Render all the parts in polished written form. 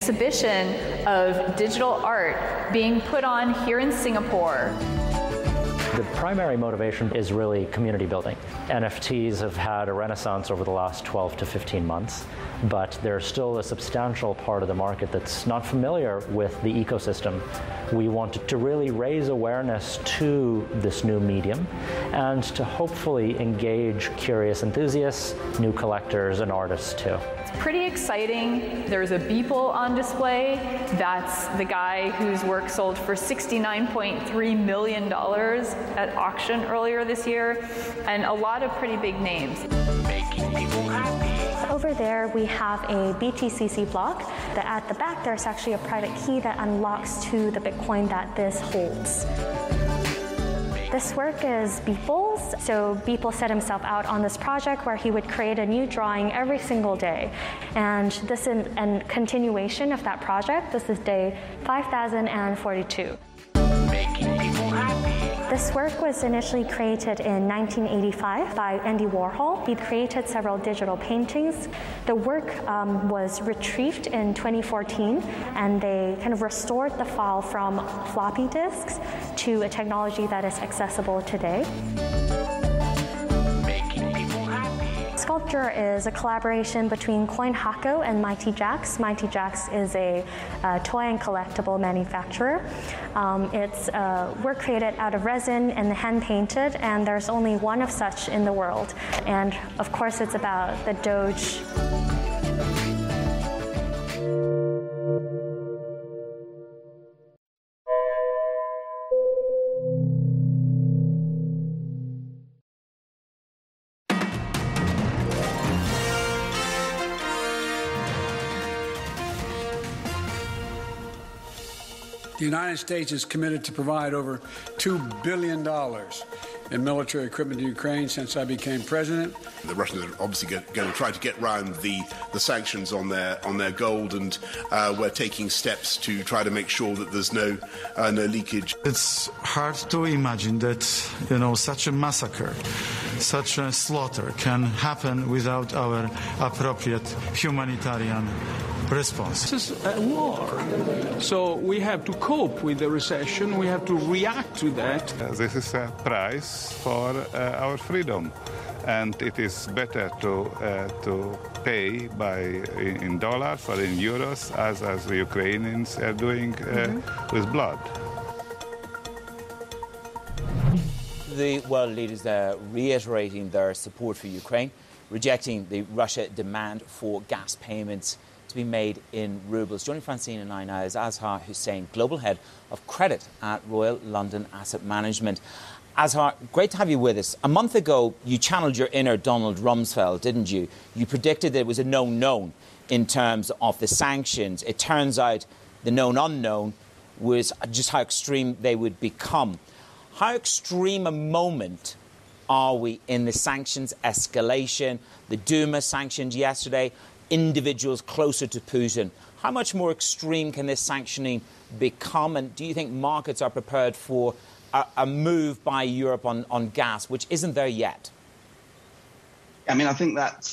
Exhibition of digital art being put on here in Singapore. The primary motivation is really community building. NFTs have had a renaissance over the last 12 to 15 months, but there's still a substantial part of the market that's not familiar with the ecosystem. We wanted to really raise awareness to this new medium and to hopefully engage curious enthusiasts, new collectors, and artists too. Pretty exciting. There's a Beeple on display. That's the guy whose work sold for $69.3 million at auction earlier this year, and a lot of pretty big names. Making people happy. Over there, we have a BTCC block. At the back, there's actually a private key that unlocks to the Bitcoin that this holds. This work is Beeple's. So Beeple set himself out on this project where he would create a new drawing every single day. And this is a continuation of that project. This is day 5042. Making people happy. This work was initially created in 1985 by Andy Warhol. He created several digital paintings. The work was retrieved in 2014, and they kind of restored the file from floppy disks to a technology that is accessible today. Sculpture is a collaboration between CoinHako and Mighty Jaxx. Mighty Jaxx is a toy and collectible manufacturer. It's work created out of resin and hand-painted, and there's only one of such in the world. And of course, it's about the Doge. The United States is committed to provide over $2 billion in military equipment to Ukraine since I became president. The Russians are obviously going to try to get around the sanctions on their gold, and we're taking steps to try to make sure that there's no leakage. It's hard to imagine that, such a massacre, such a slaughter can happen without our appropriate humanitarian response. This is a war. So we have to cope with the recession. We have to react to that. This is a price for our freedom. And it is better to pay in dollars or in euros, as the Ukrainians are doing with blood. The world leaders there reiterating their support for Ukraine, rejecting the Russia demand for gas payments to be made in rubles. Joining Francine and I now is Azhar Hussain, Global Head of Credit at Royal London Asset Management. Azhar, great to have you with us. A month ago, you channeled your inner Donald Rumsfeld, didn't you? You predicted that it was a known in terms of the sanctions. It turns out the known unknown was just how extreme they would become. How extreme a moment are we in the sanctions escalation? The Duma sanctioned yesterday, individuals closer to Putin. How much more extreme can this sanctioning become? And do you think markets are prepared for a move by Europe on gas, which isn't there yet? I mean, I think that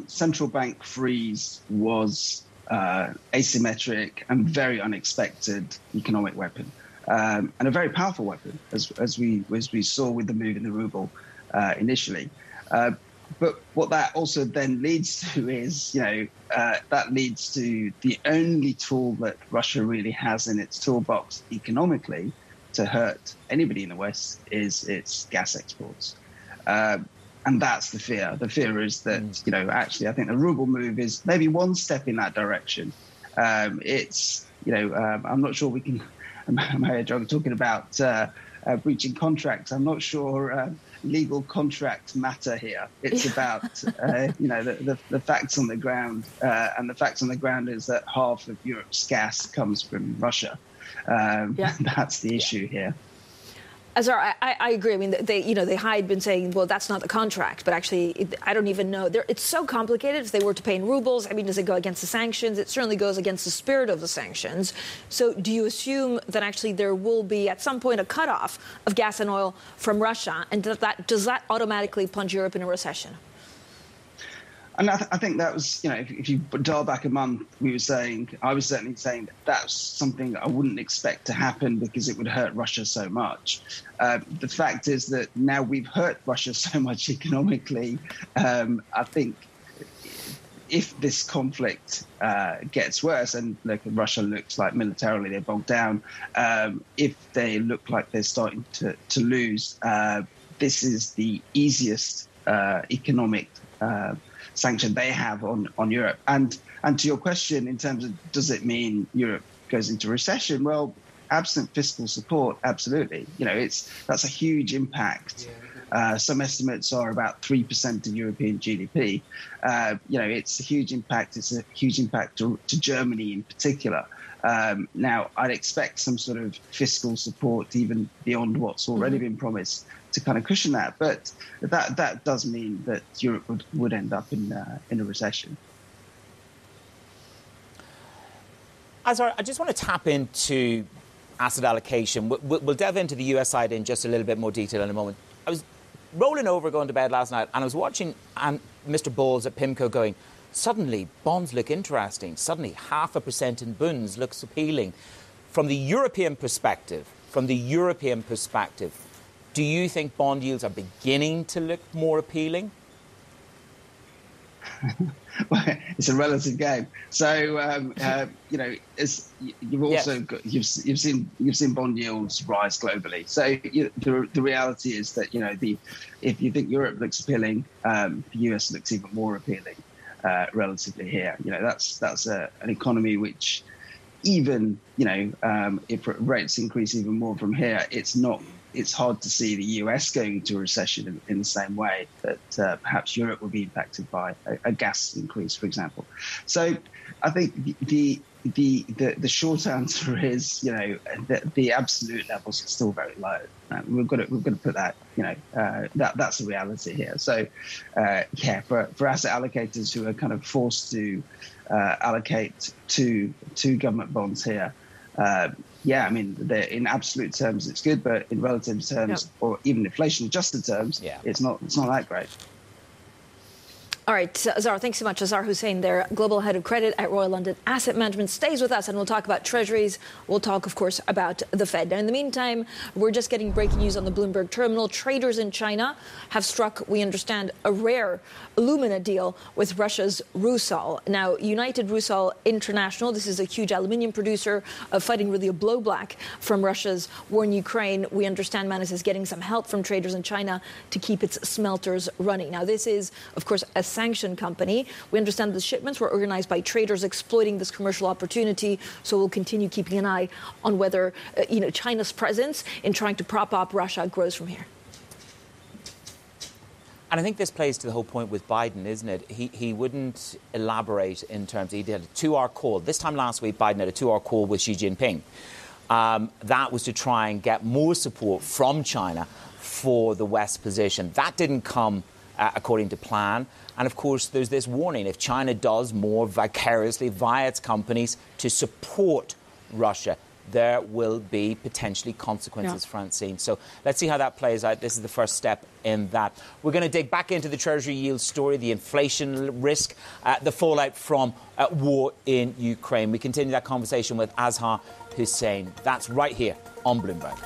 central bank freeze was asymmetric and very unexpected economic weapon, and a very powerful weapon, as we saw with the move in the ruble initially. But what that also then leads to is, that leads to the only tool that Russia really has in its toolbox economically to hurt anybody in the West is its gas exports. And that's the fear. The fear is that, actually, I think the ruble move is maybe one step in that direction. I'm not sure we can, Mario Draghi talking about breaching contracts. I'm not sure legal contracts matter here. It's about, the facts on the ground. And the facts on the ground is that half of Europe's gas comes from Russia. That's the issue here. Azhar, I agree. I mean, they had been saying, well, that's not the contract, but actually, I don't even know. It's so complicated. If they were to pay in rubles, I mean, does it go against the sanctions? It certainly goes against the spirit of the sanctions. So do you assume that actually there will be, at some point, a cutoff of gas and oil from Russia? And does that automatically plunge Europe in a recession? And I think that was, if you dial back a month, I was certainly saying that's something I wouldn't expect to happen because it would hurt Russia so much. The fact is that now we've hurt Russia so much economically. I think if this conflict gets worse, and look, Russia looks like militarily they're bogged down, if they look like they're starting to lose, this is the easiest economic sanction they have on Europe. And to your question, in terms of does it mean Europe goes into recession? Well, absent fiscal support, absolutely. That's a huge impact. Some estimates are about 3% of European GDP. It's a huge impact. It's a huge impact to Germany in particular. Now, I'd expect some sort of fiscal support even beyond what's already been promised to kind of cushion that. But that does mean that Europe would end up in a recession. Azhar, I just want to tap into asset allocation. We'll delve into the US side in just a little bit more detail in a moment. I was rolling over going to bed last night and I was watching Mr. Bowles at PIMCO going, suddenly bonds look interesting. Suddenly 0.5% in bunds looks appealing. From the European perspective, do you think bond yields are beginning to look more appealing? Well, it's a relative game. So you've also got, you've seen bond yields rise globally. So the reality is that if you think Europe looks appealing, the US looks even more appealing relatively here. That's an economy which even if rates increase even more from here, it's hard to see the US going into a recession in the same way that perhaps Europe will be impacted by a gas increase, for example. So I think the short answer is, the absolute levels are still very low. We've got to put that, that's the reality here. So, for asset allocators who are kind of forced to allocate to government bonds here, in absolute terms it's good, but in relative terms, or even inflation-adjusted terms, it's not that great. All right, Azhar, thanks so much. Azhar Hussain there, Global Head of Credit at Royal London Asset Management, stays with us, and we'll talk about treasuries. We'll talk, of course, about the Fed. Now, in the meantime, we're just getting breaking news on the Bloomberg terminal. Traders in China have struck, we understand, a rare alumina deal with Russia's Rusal. Now, United Rusal International, this is a huge aluminium producer, fighting really a blowback from Russia's war in Ukraine. We understand Manus is getting some help from traders in China to keep its smelters running. Now, this is, of course, a sanctioned company. We understand the shipments were organized by traders exploiting this commercial opportunity. So we'll continue keeping an eye on whether China's presence in trying to prop up Russia grows from here. And I think this plays to the whole point with Biden, isn't it? He wouldn't elaborate in terms. He did a 2-hour call. This time last week, Biden had a 2-hour call with Xi Jinping. That was to try and get more support from China for the West position. That didn't come according to plan. And, of course, there's this warning. If China does more vicariously via its companies to support Russia, there will be potentially consequences, Francine. So let's see how that plays out. This is the first step in that. We're going to dig back into the Treasury yield story, the inflation risk, the fallout from war in Ukraine. We continue that conversation with Azhar Hussain. That's right here on Bloomberg.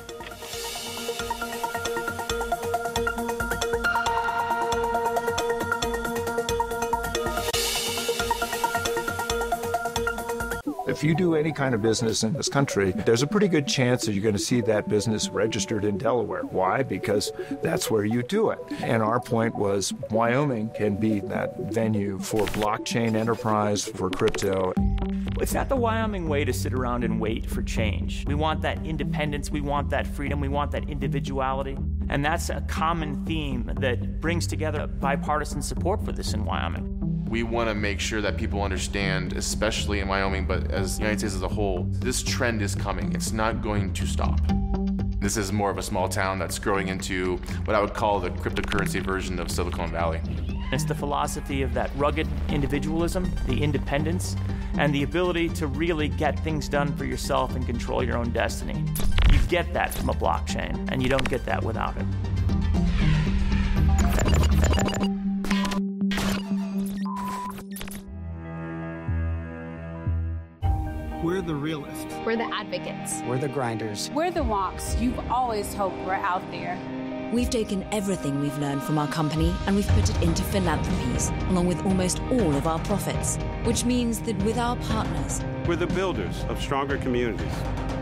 If you do any kind of business in this country, there's a pretty good chance that you're going to see that business registered in Delaware. Why? Because that's where you do it. And our point was Wyoming can be that venue for blockchain enterprise, for crypto. It's not the Wyoming way to sit around and wait for change. We want that independence, we want that freedom, we want that individuality. And that's a common theme that brings together bipartisan support for this in Wyoming. We want to make sure that people understand, especially in Wyoming, but as the United States as a whole, this trend is coming. It's not going to stop. This is more of a small town that's growing into what I would call the cryptocurrency version of Silicon Valley. It's the philosophy of that rugged individualism, the independence, and the ability to really get things done for yourself and control your own destiny. You get that from a blockchain, and you don't get that without it. We're the realists. We're the advocates. We're the grinders. We're the wonks you've always hoped were out there. We've taken everything we've learned from our company and we've put it into philanthropies, along with almost all of our profits, which means that with our partners, we're the builders of stronger communities.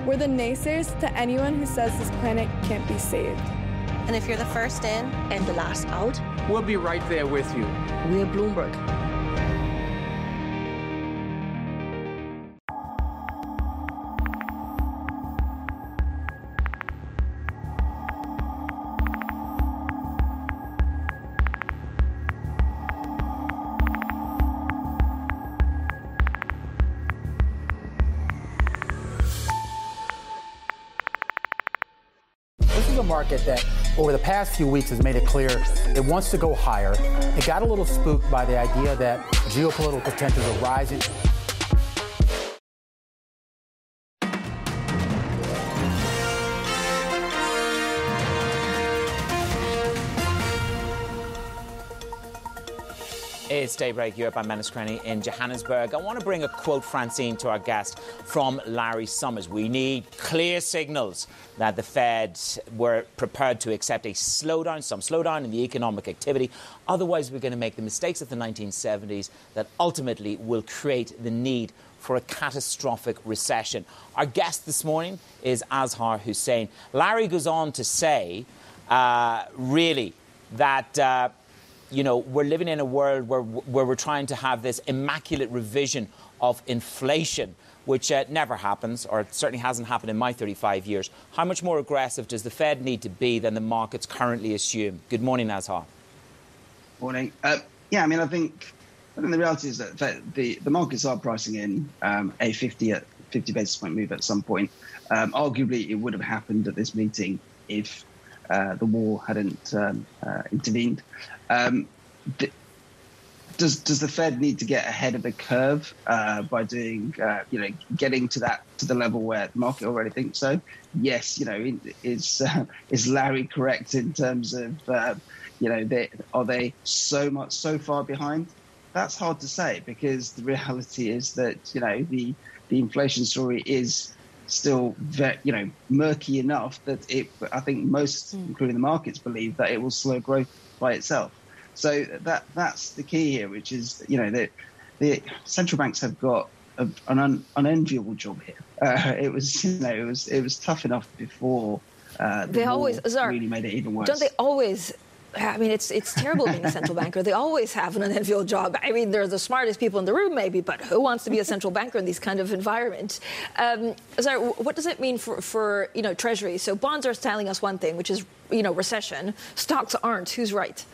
We're the naysayers to anyone who says this planet can't be saved. And if you're the first in and the last out, we'll be right there with you. We're Bloomberg. Market that over the past few weeks has made it clear it wants to go higher. It got a little spooked by the idea that geopolitical tensions are rising. It's Daybreak Europe. I'm Menace Crenny in Johannesburg. I want to bring a quote, Francine, to our guest from Larry Summers. We need clear signals that the Fed were prepared to accept some slowdown in the economic activity. Otherwise, we're going to make the mistakes of the 1970s that ultimately will create the need for a catastrophic recession. Our guest this morning is Azhar Hussain. Larry goes on to say, really, that... we're living in a world where we're trying to have this immaculate revision of inflation, which never happens, or certainly hasn't happened in my 35 years. How much more aggressive does the Fed need to be than the markets currently assume? Good morning, Azhar. Morning. I think the reality is that the markets are pricing in a 50 basis point move at some point. Arguably, it would have happened at this meeting if the war hadn't intervened. Does the Fed need to get ahead of the curve by doing, getting to the level where the market already thinks so? Yes. Is Larry correct in terms of, are they so far behind? That's hard to say, because the reality is that, the inflation story is still murky enough that I think most, including the markets, believe that it will slow growth by itself. So that's the key here, which is, the central banks have got an unenviable job here. It was tough enough before they always really made it even worse. Don't they always? I mean, it's terrible being a central banker. They always have an unenviable job. I mean, they're the smartest people in the room, maybe, but who wants to be a central banker in these kind of environments? What does it mean for Treasury? So bonds are telling us one thing, which is recession. Stocks aren't. Who's right?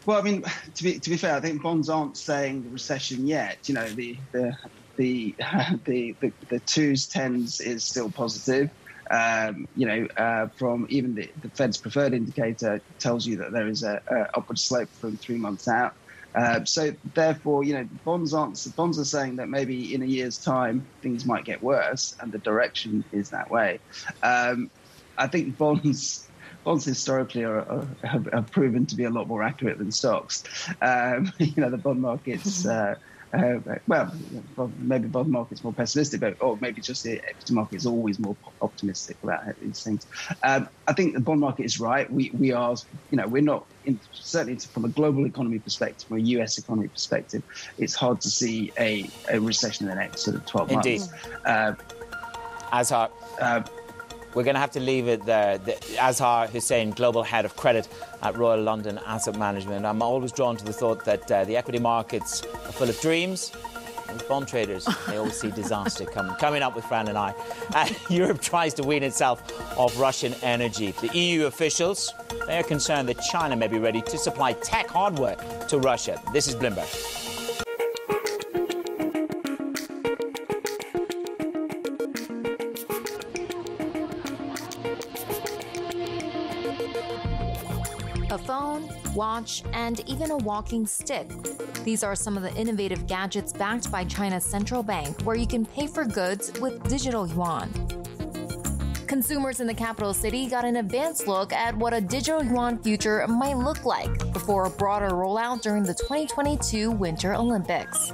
Well, I mean, to be fair, I think bonds aren't saying the recession yet. The 2s, 10s is still positive. From even the Fed's preferred indicator tells you that there is a upward slope from 3 months out. So therefore, bonds are saying that maybe in a year's time things might get worse, and the direction is that way. I think bonds historically have proven to be a lot more accurate than stocks. The bond markets. Maybe bond market's more pessimistic, or maybe just the equity market is always more optimistic about these things. I think the bond market is right. We are, we're not, certainly from a global economy perspective, from a US economy perspective, it's hard to see a recession in the next sort of 12 months. Indeed. Azhar, we're going to have to leave it there. Azhar Hussain, Global Head of Credit at Royal London Asset Management. I'm always drawn to the thought that the equity markets are full of dreams. And bond traders, they always see disaster coming up with Fran and I. Europe tries to wean itself off Russian energy. The EU officials, they are concerned that China may be ready to supply tech hardware to Russia. This is Bloomberg. A phone, watch, and even a walking stick. These are some of the innovative gadgets backed by China's central bank, where you can pay for goods with digital yuan. Consumers in the capital city got an advanced look at what a digital yuan future might look like before a broader rollout during the 2022 Winter Olympics.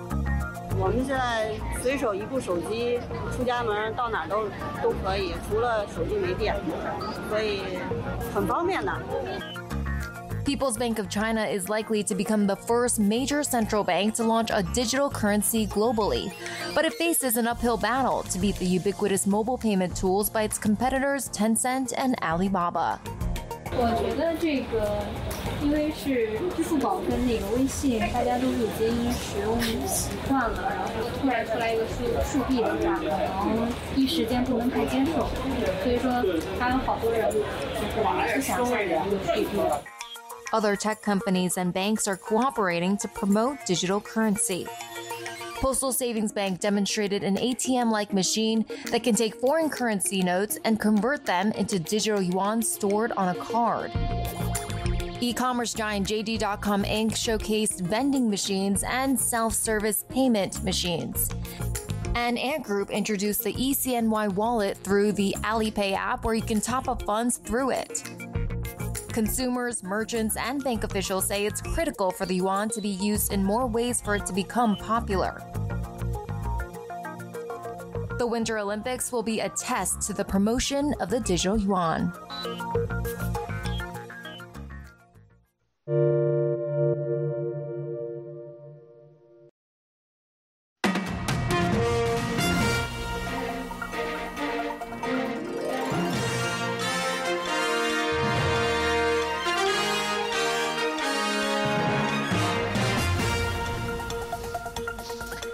我们现在随手一部手机，出家门到哪儿都可以，除了手机没电，所以很方便的。People's Bank of China is likely to become the first major central bank to launch a digital currency globally, but it faces an uphill battle to beat the ubiquitous mobile payment tools by its competitors Tencent and Alibaba. 我觉得这个，因为是支付宝跟那个微信，大家都是已经使用习惯了，然后突然出来一个数币的价，可能一时间不能太接受，所以说还有好多人就是想下载这个数币。Other tech companies and banks are cooperating to promote digital currency. Postal Savings Bank demonstrated an ATM-like machine that can take foreign currency notes and convert them into digital yuan stored on a card. E-commerce giant JD.com Inc. showcased vending machines and self-service payment machines. And Ant Group introduced the eCNY wallet through the Alipay app, where you can top up funds through it. Consumers, merchants, and bank officials say it's critical for the yuan to be used in more ways for it to become popular. The Winter Olympics will be a test to the promotion of the digital yuan.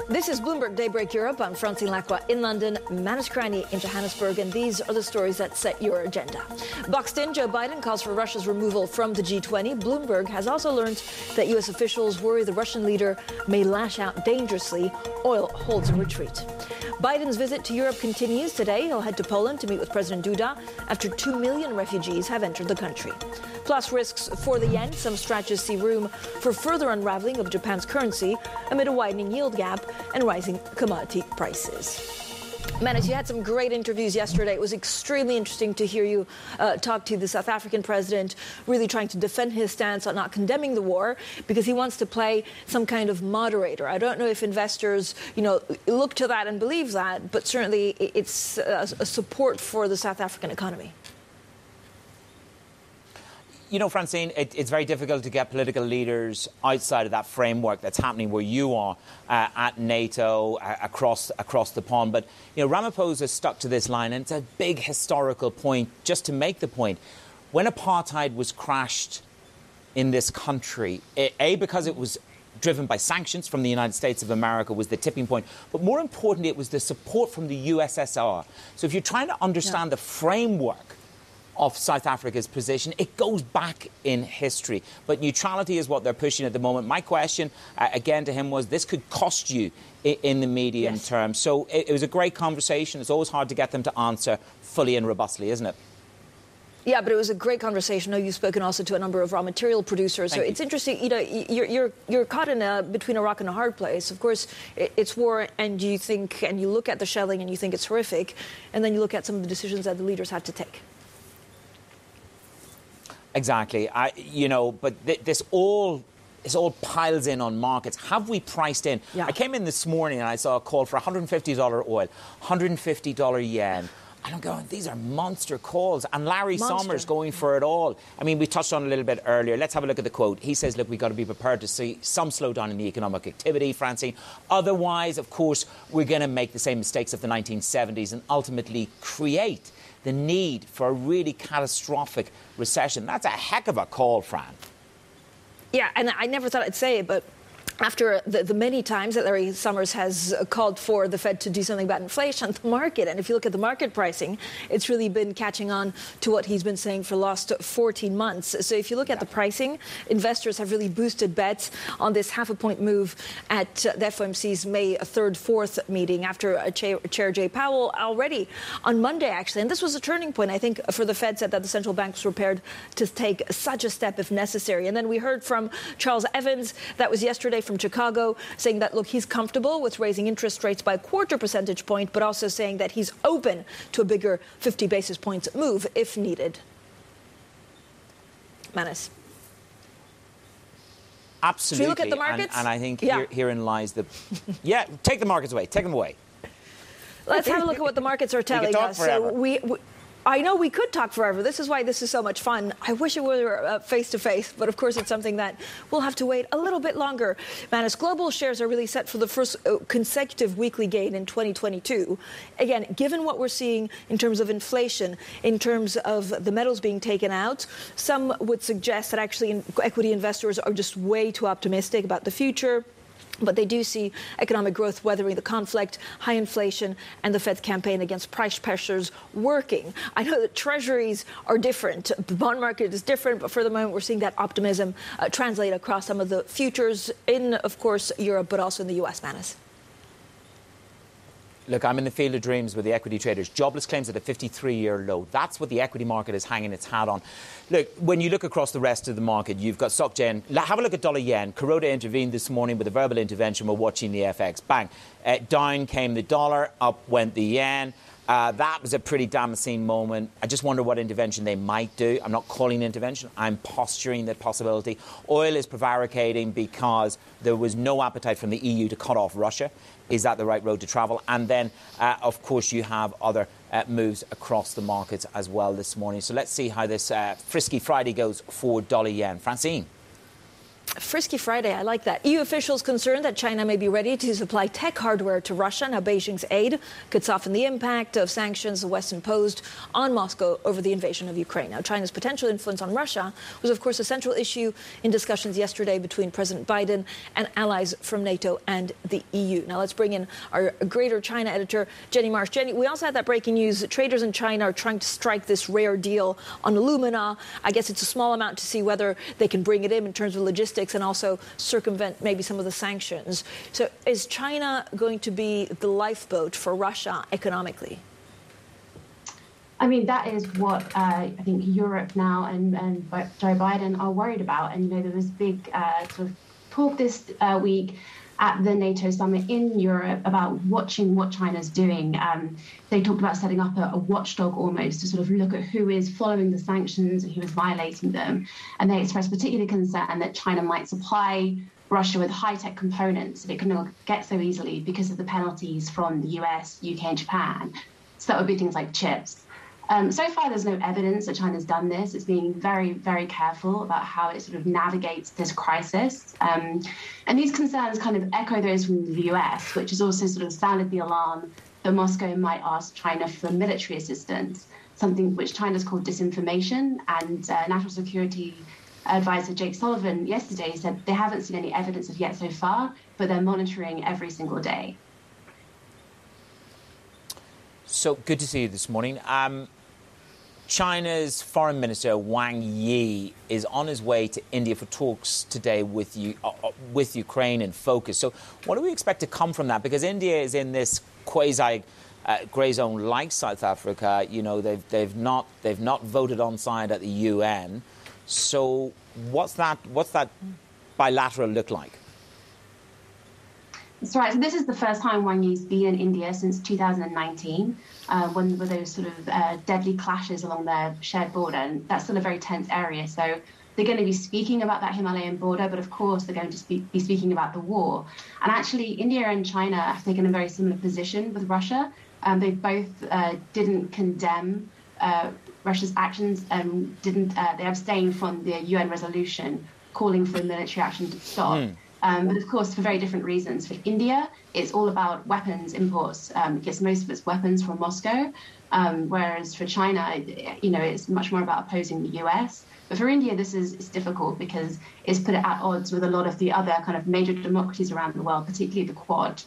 This is Bloomberg Daybreak Europe. I'm Francine Lacqua in London, Manus Krani in Johannesburg, and these are the stories that set your agenda. Boxed in, Joe Biden calls for Russia's removal from the G20. Bloomberg has also learned that U.S. officials worry the Russian leader may lash out dangerously. Oil holds a retreat. Biden's visit to Europe continues today. He'll head to Poland to meet with President Duda after 2 million refugees have entered the country. Plus risks for the yen. Some strategists see room for further unraveling of Japan's currency amid a widening yield gap and rising commodity prices. Manus, you had some great interviews yesterday. It was extremely interesting to hear you talk to the South African president, really trying to defend his stance on not condemning the war because he wants to play some kind of moderator. I don't know if investors, look to that and believe that, but certainly it's a support for the South African economy. Francine, it's very difficult to get political leaders outside of that framework that's happening where you are at NATO, across the pond. But, Ramaphosa stuck to this line, and it's a big historical point, just to make the point. When apartheid was crashed in this country, because it was driven by sanctions from the United States of America was the tipping point. But more importantly, it was the support from the USSR. So if you're trying to understand the framework of South Africa's position, it goes back in history. But neutrality is what they're pushing at the moment. My question, again, to him was, this could cost you in the medium term. So it was a great conversation. It's always hard to get them to answer fully and robustly, isn't it? Yeah, but it was a great conversation. I know you've spoken also to a number of raw material producers. So it's interesting, you're caught in between a rock and a hard place. Of course, it's war, and you look at the shelling and you think it's horrific, and then you look at some of the decisions that the leaders have to take. Exactly. But this all piles in on markets. Have we priced in? Yeah. I came in this morning and I saw a call for $150 oil, $150 yen. And I'm going, these are monster calls. And Larry Summers going for it all. I mean, we touched on it a little bit earlier. Let's have a look at the quote. He says, look, we've got to be prepared to see some slowdown in the economic activity, Francine. Otherwise, of course, we're going to make the same mistakes of the 1970s and ultimately create the need for a really catastrophic recession. That's a heck of a call, Fran. Yeah, and I never thought I'd say it, but after the many times that Larry Summers has called for the Fed to do something about inflation, the market, and if you look at the market pricing, it's really been catching on to what he's been saying for the last 14 months. So if you look at the pricing, investors have really boosted bets on this half-a-point move at the FOMC's May 3rd, 4th meeting after Chair Jay Powell already on Monday, actually. And this was a turning point, I think, for the Fed, said that the central bank was prepared to take such a step if necessary. And then we heard from Charles Evans, that was yesterday from Chicago, saying that, look, he's comfortable with raising interest rates by a 0.25 percentage point, but also saying that he's open to a bigger 50 basis points move if needed. Manus. Absolutely. Should we look at the markets? And I think herein lies the... Yeah, take the markets away. Take them away. Let's have a look at what the markets are telling us. So I know we could talk forever. This is why this is so much fun. I wish it were face-to-face, but of course it's something that we'll have to wait a little bit longer. Manus, global shares are really set for the first consecutive weekly gain in 2022. Again, given what we're seeing in terms of inflation, in terms of the metals being taken out, some would suggest that actually equity investors are just way too optimistic about the future. But they do see economic growth weathering the conflict, high inflation, and the Fed's campaign against price pressures working. I know that treasuries are different. The bond market is different, but for the moment, we're seeing that optimism translate across some of the futures in, of course, Europe, but also in the U.S., Manus. Look, I'm in the field of dreams with the equity traders. Jobless claims at a 53-year low. That's what the equity market is hanging its hat on. Look, when you look across the rest of the market, you've got SocGen. Have a look at dollar yen. Kuroda intervened this morning with a verbal intervention. We're watching the FX. Bang. Down came the dollar. Up went the yen. That was a pretty Damascene moment. I just wonder what intervention they might do. I'm not calling intervention. I'm posturing that possibility. Oil is prevaricating because there was no appetite from the EU to cut off Russia. Is that the right road to travel? And then, of course, you have other moves across the markets as well this morning. So let's see how this Frisky Friday goes for dollar yen. Francine. Frisky Friday, I like that. EU officials concerned that China may be ready to supply tech hardware to Russia. Now, Beijing's aid could soften the impact of sanctions the West imposed on Moscow over the invasion of Ukraine. Now, China's potential influence on Russia was, of course, a central issue in discussions yesterday between President Biden and allies from NATO and the EU. Now, let's bring in our Greater China editor, Jenny Marsh. Jenny, we also had that breaking news. Traders in China are trying to strike this rare deal on alumina. I guess it's a small amount to see whether they can bring it in terms of logistics and also circumvent maybe some of the sanctions. So is China going to be the lifeboat for Russia economically? I mean, that is what I think Europe now and Joe Biden are worried about. And, you know, there was big sort of talk this week at the NATO summit in Europe about watching what China's doing. They talked about setting up a watchdog almost to sort of look at who is following the sanctions and who is violating them. And they expressed particular concern that China might supply Russia with high-tech components that it can get so easily because of the penalties from the US, UK and Japan. So that would be things like chips. So far, there's no evidence that China's done this. It's being very, very careful about how it sort of navigates this crisis. And these concerns kind of echo those from the US, which has also sort of sounded the alarm that Moscow might ask China for military assistance, something which China's called disinformation. And National Security Advisor Jake Sullivan yesterday said they haven't seen any evidence of yet so far, but they're monitoring every single day. So good to see you this morning. China's Foreign Minister Wang Yi is on his way to India for talks today with Ukraine in focus. So what do we expect to come from that? Because India is in this quasi grey zone like South Africa. You know, they've not voted on side at the UN. So what's that bilateral look like? That's right. So this is the first time Wang Yi's been in India since 2019, when there were those sort of deadly clashes along their shared border. And that's still a very tense area. So they're going to be speaking about that Himalayan border, but of course they're going to be speaking about the war. And actually, India and China have taken a very similar position with Russia. They both didn't condemn Russia's actions and they abstained from the UN resolution calling for military action to stop. But of course, for very different reasons. For India, it's all about weapons imports. It gets most of its weapons from Moscow, whereas for China, you know, it's much more about opposing the US. But for India, it's difficult because it's put it at odds with a lot of the other kind of major democracies around the world, particularly the Quad.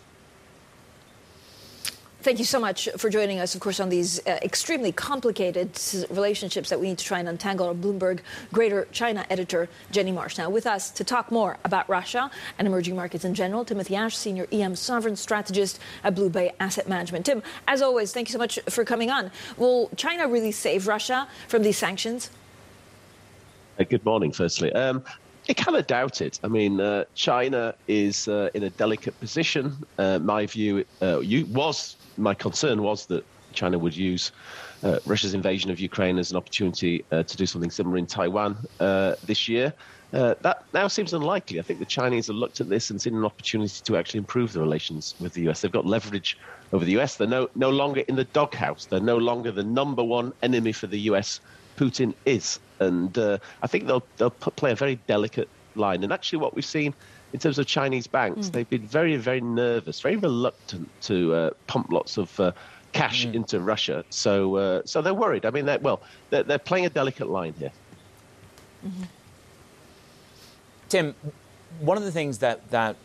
Thank you so much for joining us, of course, on these extremely complicated relationships that we need to try and untangle. Our Bloomberg Greater China editor, Jenny Marsh. Now, with us to talk more about Russia and emerging markets in general, Timothy Ash, Senior EM Sovereign Strategist at Blue Bay Asset Management. Tim, as always, thank you so much for coming on. Will China really save Russia from these sanctions? Good morning, firstly. I kind of doubt it. I mean, China is in a delicate position. My concern was that China would use Russia's invasion of Ukraine as an opportunity to do something similar in Taiwan this year. That now seems unlikely. I think the Chinese have looked at this and seen an opportunity to actually improve the relations with the US. They've got leverage over the US. They're no longer in the doghouse. They're no longer the number one enemy for the US. Putin is. And I think they'll play a very delicate line. And actually what we've seen in terms of Chinese banks, they've been very, very nervous, very reluctant to pump lots of cash into Russia. So they're worried. I mean, they're playing a delicate line here. Mm-hmm. Tim, one of the things that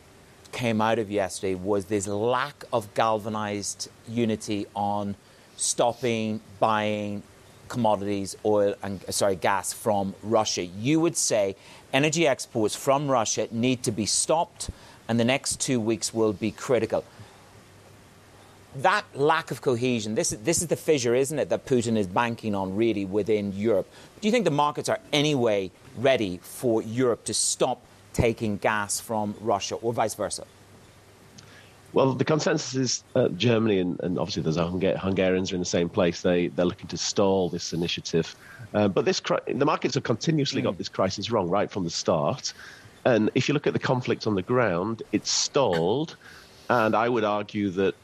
came out of yesterday was this lack of galvanized unity on stopping buying commodities, gas from Russia. You would say energy exports from Russia need to be stopped, and the next 2 weeks will be critical. That lack of cohesion, this is the fissure, isn't it, that Putin is banking on really within Europe. Do you think the markets are anyway ready for Europe to stop taking gas from Russia, or vice versa? Well, the consensus is Germany, and obviously there's Hungarians are in the same place. They're looking to stall this initiative. But the markets have continuously got this crisis wrong right from the start. And if you look at the conflict on the ground, it's stalled. And I would argue that,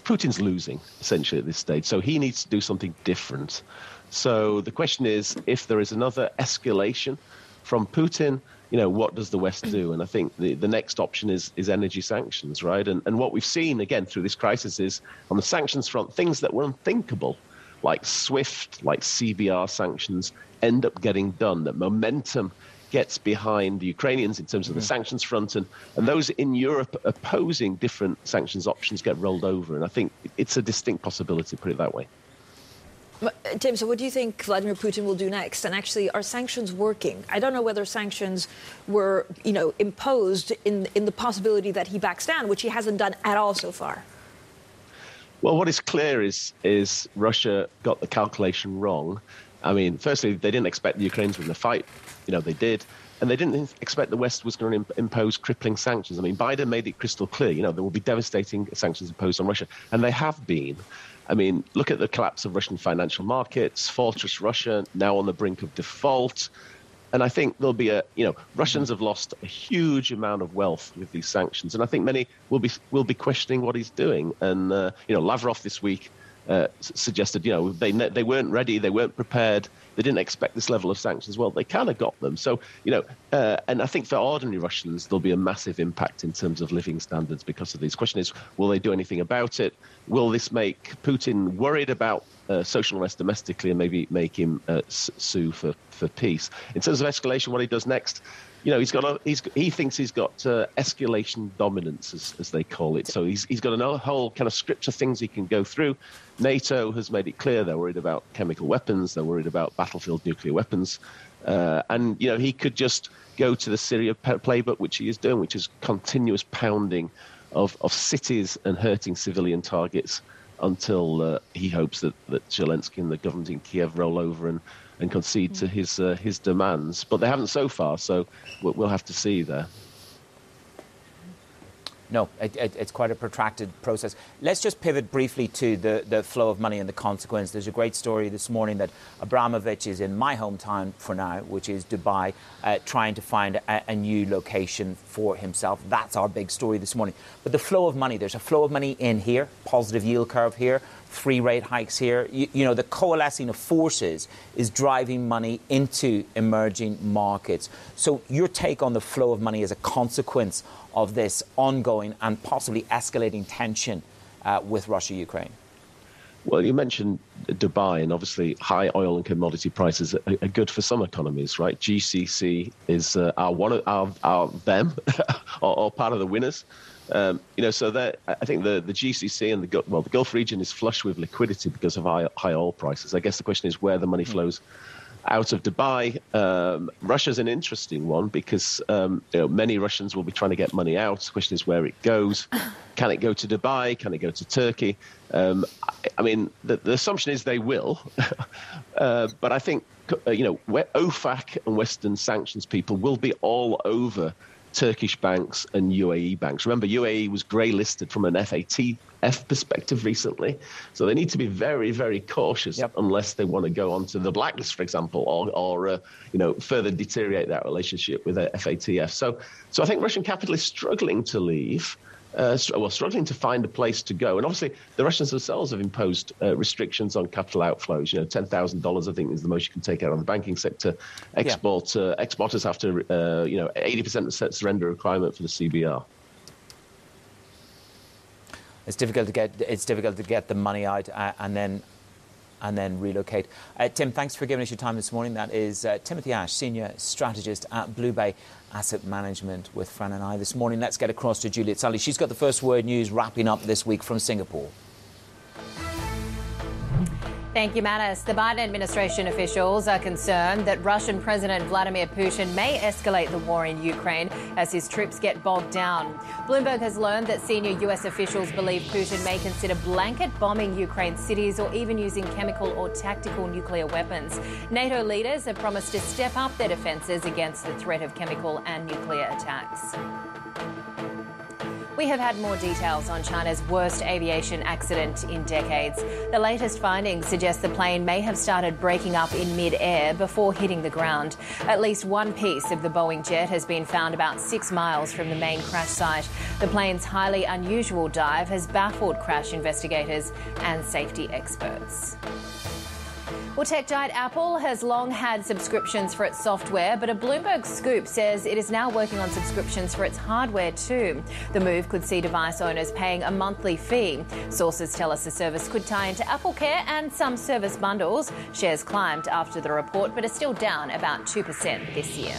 Putin's losing, essentially, at this stage. So he needs to do something different. So the question is, if there is another escalation from Putin, what does the West do? And I think the next option is energy sanctions, right? And what we've seen, again, through this crisis is, on the sanctions front, things that were unthinkable, like SWIFT, like CBR sanctions, end up getting done. That momentum gets behind the Ukrainians in terms of the sanctions front, and those in Europe opposing different sanctions options get rolled over. And I think it's a distinct possibility, put it that way. Tim, so what do you think Vladimir Putin will do next? And actually, are sanctions working? I don't know whether sanctions were, imposed in the possibility that he backs down, which he hasn't done at all so far. Well, what is clear is Russia got the calculation wrong. I mean, firstly, they didn't expect the Ukrainians were going to fight. They did. And they didn't expect the West was going to impose crippling sanctions. I mean, Biden made it crystal clear, there will be devastating sanctions imposed on Russia. And they have been. I mean, look at the collapse of Russian financial markets, fortress Russia, now on the brink of default. And I think there'll be Russians have lost a huge amount of wealth with these sanctions. And I think many will be questioning what he's doing. And, Lavrov this week suggested, they weren't ready, they weren't prepared, they didn't expect this level of sanctions. Well, they kind of got them. So, and I think for ordinary Russians, there'll be a massive impact in terms of living standards because of these. The question is, will they do anything about it? Will this make Putin worried about social unrest domestically and maybe make him sue for peace? In terms of escalation, what he does next, he thinks he's got escalation dominance, as they call it. So he's got a whole kind of script of things he can go through. NATO has made it clear they're worried about chemical weapons, they're worried about battlefield nuclear weapons. And he could just go to the Syria playbook, which he is doing, which is continuous pounding of cities and hurting civilian targets until he hopes that Zelensky and the government in Kiev roll over and concede to his demands. But they haven't so far, so we'll have to see there. No, it's quite a protracted process. Let's just pivot briefly to the flow of money and the consequence. There's a great story this morning that Abramovich is in my hometown for now, which is Dubai, trying to find a new location for himself. That's our big story this morning. But the flow of money, there's a flow of money in here, positive yield curve here, 3 rate hikes here. The coalescing of forces is driving money into emerging markets. So your take on the flow of money as a consequence of this ongoing and possibly escalating tension with Russia-Ukraine? Well, you mentioned Dubai, and obviously high oil and commodity prices are good for some economies, right? GCC is them or part of the winners. So I think the GCC and the Gulf region is flush with liquidity because of high oil prices. I guess the question is where the money flows out of Dubai. Russia's an interesting one because many Russians will be trying to get money out. The question is where it goes. Can it go to Dubai? Can it go to Turkey? I mean, the assumption is they will. But I think, where OFAC and Western sanctions people will be all over Turkish banks and UAE banks. Remember, UAE was grey listed from an F perspective recently. So they need to be very, very cautious unless they want to go onto the blacklist, for example, or further deteriorate that relationship with FATF. So I think Russian capital is struggling to leave. Struggling to find a place to go. And obviously, the Russians themselves have imposed restrictions on capital outflows. $10,000, I think, is the most you can take out of the banking sector. Exporters have to, 80% surrender requirement for the CBR. It's difficult to get the money out and then relocate. Tim, thanks for giving us your time this morning. That is Timothy Ash, Senior Strategist at Blue Bay Asset Management with Fran and I this morning. Let's get across to Juliet Sully. She's got the first word news wrapping up this week from Singapore. Thank you, Manus. The Biden administration officials are concerned that Russian President Vladimir Putin may escalate the war in Ukraine as his troops get bogged down. Bloomberg has learned that senior US officials believe Putin may consider blanket bombing Ukraine cities or even using chemical or tactical nuclear weapons. NATO leaders have promised to step up their defences against the threat of chemical and nuclear attacks. We have had more details on China's worst aviation accident in decades. The latest findings suggest the plane may have started breaking up in mid-air before hitting the ground. At least one piece of the Boeing jet has been found about 6 miles from the main crash site. The plane's highly unusual dive has baffled crash investigators and safety experts. Well, tech giant Apple has long had subscriptions for its software, but a Bloomberg scoop says it is now working on subscriptions for its hardware too. The move could see device owners paying a monthly fee. Sources tell us the service could tie into AppleCare and some service bundles. Shares climbed after the report, but are still down about 2% this year.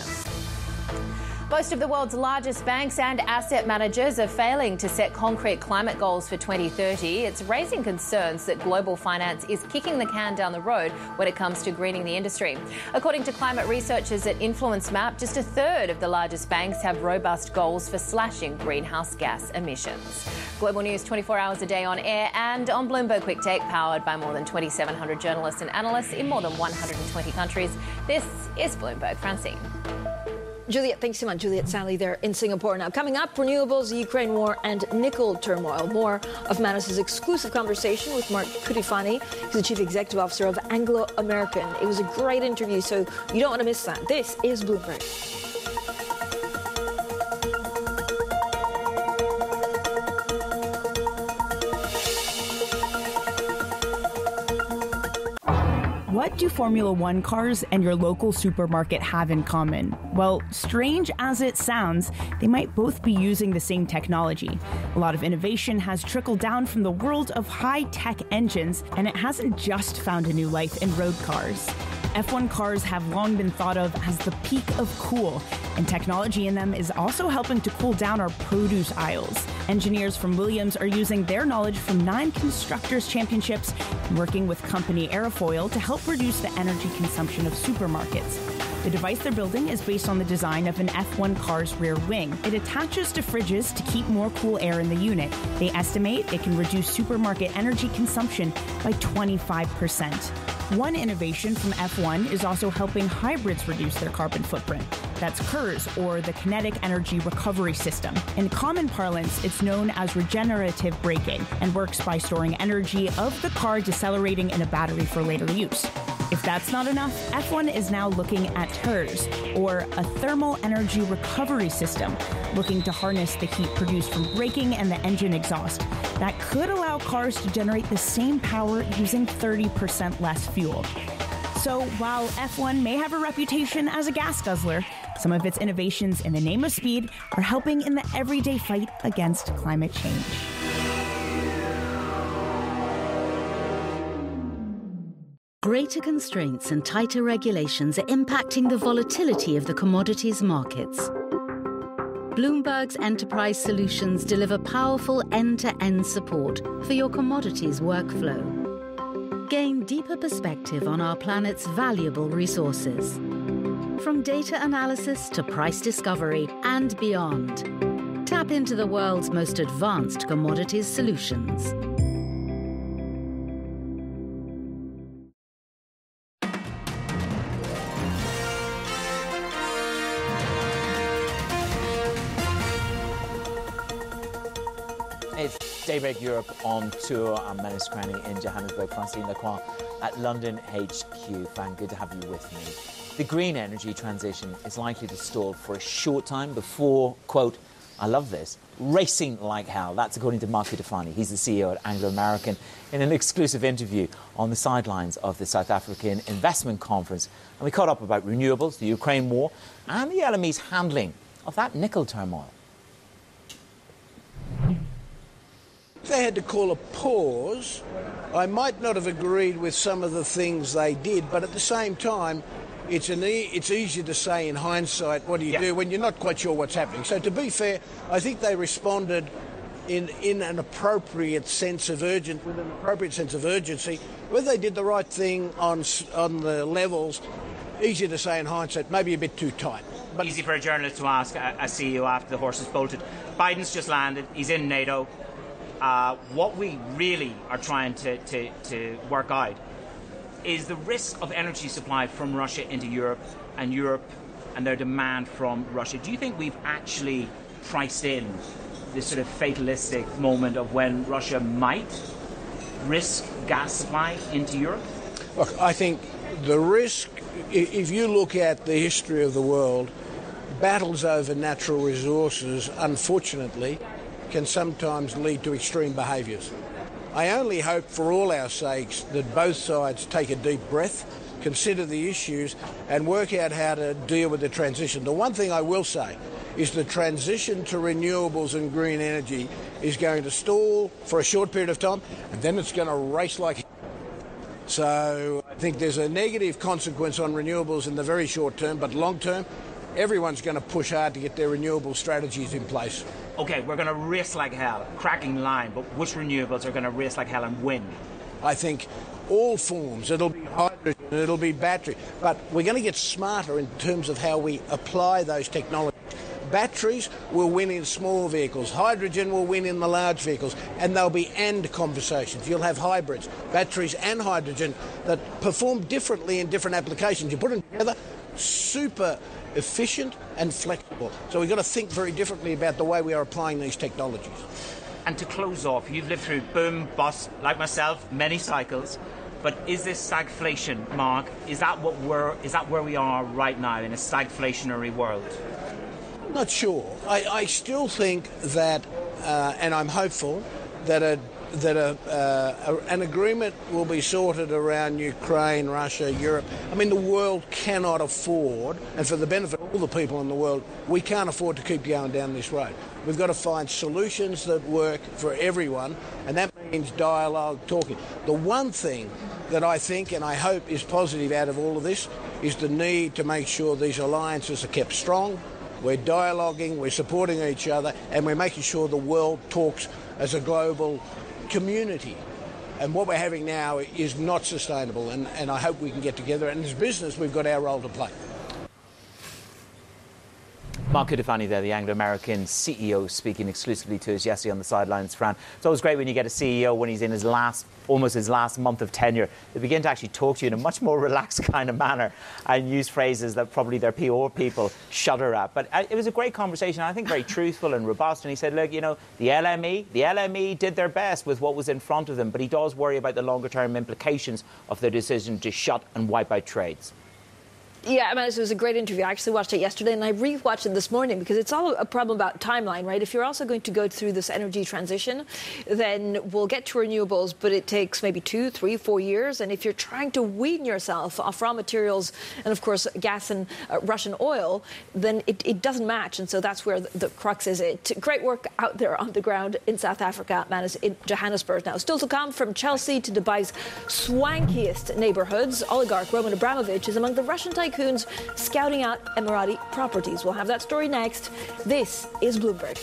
Most of the world's largest banks and asset managers are failing to set concrete climate goals for 2030. It's raising concerns that global finance is kicking the can down the road when it comes to greening the industry. According to climate researchers at InfluenceMap, just a third of the largest banks have robust goals for slashing greenhouse gas emissions. Global news 24 hours a day on air and on Bloomberg Quick Take, powered by more than 2,700 journalists and analysts in more than 120 countries. This is Bloomberg. Francine. Juliet, thanks so much. Juliet Sally there in Singapore. Now, coming up, renewables, the Ukraine war, and nickel turmoil. More of Manus's exclusive conversation with Mark Cutifani. He's the Chief Executive Officer of Anglo American. It was a great interview, so you don't want to miss that. This is Bloomberg. What do Formula One cars and your local supermarket have in common? Well, strange as it sounds, they might both be using the same technology. A lot of innovation has trickled down from the world of high-tech engines, and it hasn't just found a new life in road cars. F1 cars have long been thought of as the peak of cool, and technology in them is also helping to cool down our produce aisles. Engineers from Williams are using their knowledge from 9 Constructors' Championships and working with company Aerofoil to help reduce the energy consumption of supermarkets. The device they're building is based on the design of an F1 car's rear wing. It attaches to fridges to keep more cool air in the unit. They estimate it can reduce supermarket energy consumption by 25%. One innovation from F1 is also helping hybrids reduce their carbon footprint. That's KERS, or the Kinetic Energy Recovery System. In common parlance, it's known as regenerative braking and works by storing energy of the car decelerating in a battery for later use. If that's not enough, F1 is now looking at TERS, or a thermal energy recovery system, looking to harness the heat produced from braking and the engine exhaust. That could allow cars to generate the same power using 30% less fuel. So while F1 may have a reputation as a gas guzzler, some of its innovations in the name of speed are helping in the everyday fight against climate change. Greater constraints and tighter regulations are impacting the volatility of the commodities markets. Bloomberg's enterprise solutions deliver powerful end-to-end support for your commodities workflow. Gain deeper perspective on our planet's valuable resources. From data analysis to price discovery and beyond. Tap into the world's most advanced commodities solutions. Daybreak Europe on tour. I'm Menace Cranny in Johannesburg, Francine Lacroix at London HQ. Fran, good to have you with me. The green energy transition is likely to stall for a short time before, quote, I love this, racing like hell. That's according to Marco Defani. He's the CEO at Anglo American in an exclusive interview on the sidelines of the South African Investment Conference. And we caught up about renewables, the Ukraine war, and the LME's handling of that nickel turmoil. If they had to call a pause, I might not have agreed with some of the things they did, but at the same time, it's easier to say in hindsight, what do you do when you're not quite sure what's happening. So to be fair, I think they responded in an appropriate sense of with an appropriate sense of urgency. Whether they did the right thing on the levels, easier to say in hindsight, maybe a bit too tight. But easy for a journalist to ask a CEO after the horse has bolted. Biden's just landed, he's in NATO. What we really are trying to work out is the risk of energy supply from Russia into Europe and their demand from Russia. Do you think we've actually priced in this sort of fatalistic moment of when Russia might risk gas supply into Europe? Look, I think the risk, if you look at the history of the world, battles over natural resources, unfortunately, can sometimes lead to extreme behaviours. I only hope for all our sakes that both sides take a deep breath, consider the issues and work out how to deal with the transition. The one thing I will say is the transition to renewables and green energy is going to stall for a short period of time and then it's going to race like hell. So I think there's a negative consequence on renewables in the very short term, but long term, everyone's going to push hard to get their renewable strategies in place. OK, we're going to race like hell, cracking line, but which renewables are going to race like hell and win? I think all forms. It'll be hydrogen, it'll be battery. But we're going to get smarter in terms of how we apply those technologies. Batteries will win in small vehicles. Hydrogen will win in the large vehicles. And there'll be and conversations. You'll have hybrids, batteries and hydrogen that perform differently in different applications. You put them together, super efficient and flexible. So we've got to think very differently about the way we are applying these technologies. And to close off, you've lived through boom, bust, like myself, many cycles. But is this stagflation, Mark? Is that where we are right now in a stagflationary world? Not sure. I still think that, and I'm hopeful that an agreement will be sorted around Ukraine, Russia, Europe. I mean, the world cannot afford, and for the benefit of all the people in the world, we can't afford to keep going down this road. We've got to find solutions that work for everyone, and that means dialogue, talking. The one thing that I think and I hope is positive out of all of this is the need to make sure these alliances are kept strong. We're dialoguing, we're supporting each other, and we're making sure the world talks as a global community. And what we're having now is not sustainable, and I hope we can get together. And as business, we've got our role to play. Marco Defani there, the Anglo-American CEO, speaking exclusively to us yesterday on the sidelines, Fran. It's always great when you get a CEO when he's in almost his last month of tenure. They begin to actually talk to you in a much more relaxed kind of manner and use phrases that probably their PR people shudder at. But it was a great conversation, I think very truthful and robust. And he said, look, you know, the LME did their best with what was in front of them, but he does worry about the longer-term implications of their decision to shut and wipe out trades. Yeah, I mean, it was a great interview. I actually watched it yesterday, and I re-watched it this morning because it's all a problem about timeline, right? If you're also going to go through this energy transition, then we'll get to renewables, but it takes maybe 2, 3, 4 years. And if you're trying to wean yourself off raw materials and, of course, gas and Russian oil, then it doesn't match. And so that's where the crux is. Great work out there on the ground in South Africa, man, is in Johannesburg now. Still to come, from Chelsea to Dubai's swankiest neighborhoods, oligarch Roman Abramovich is among the Russian tycoons scouting out Emirati properties. We'll have that story next. This is Bloomberg.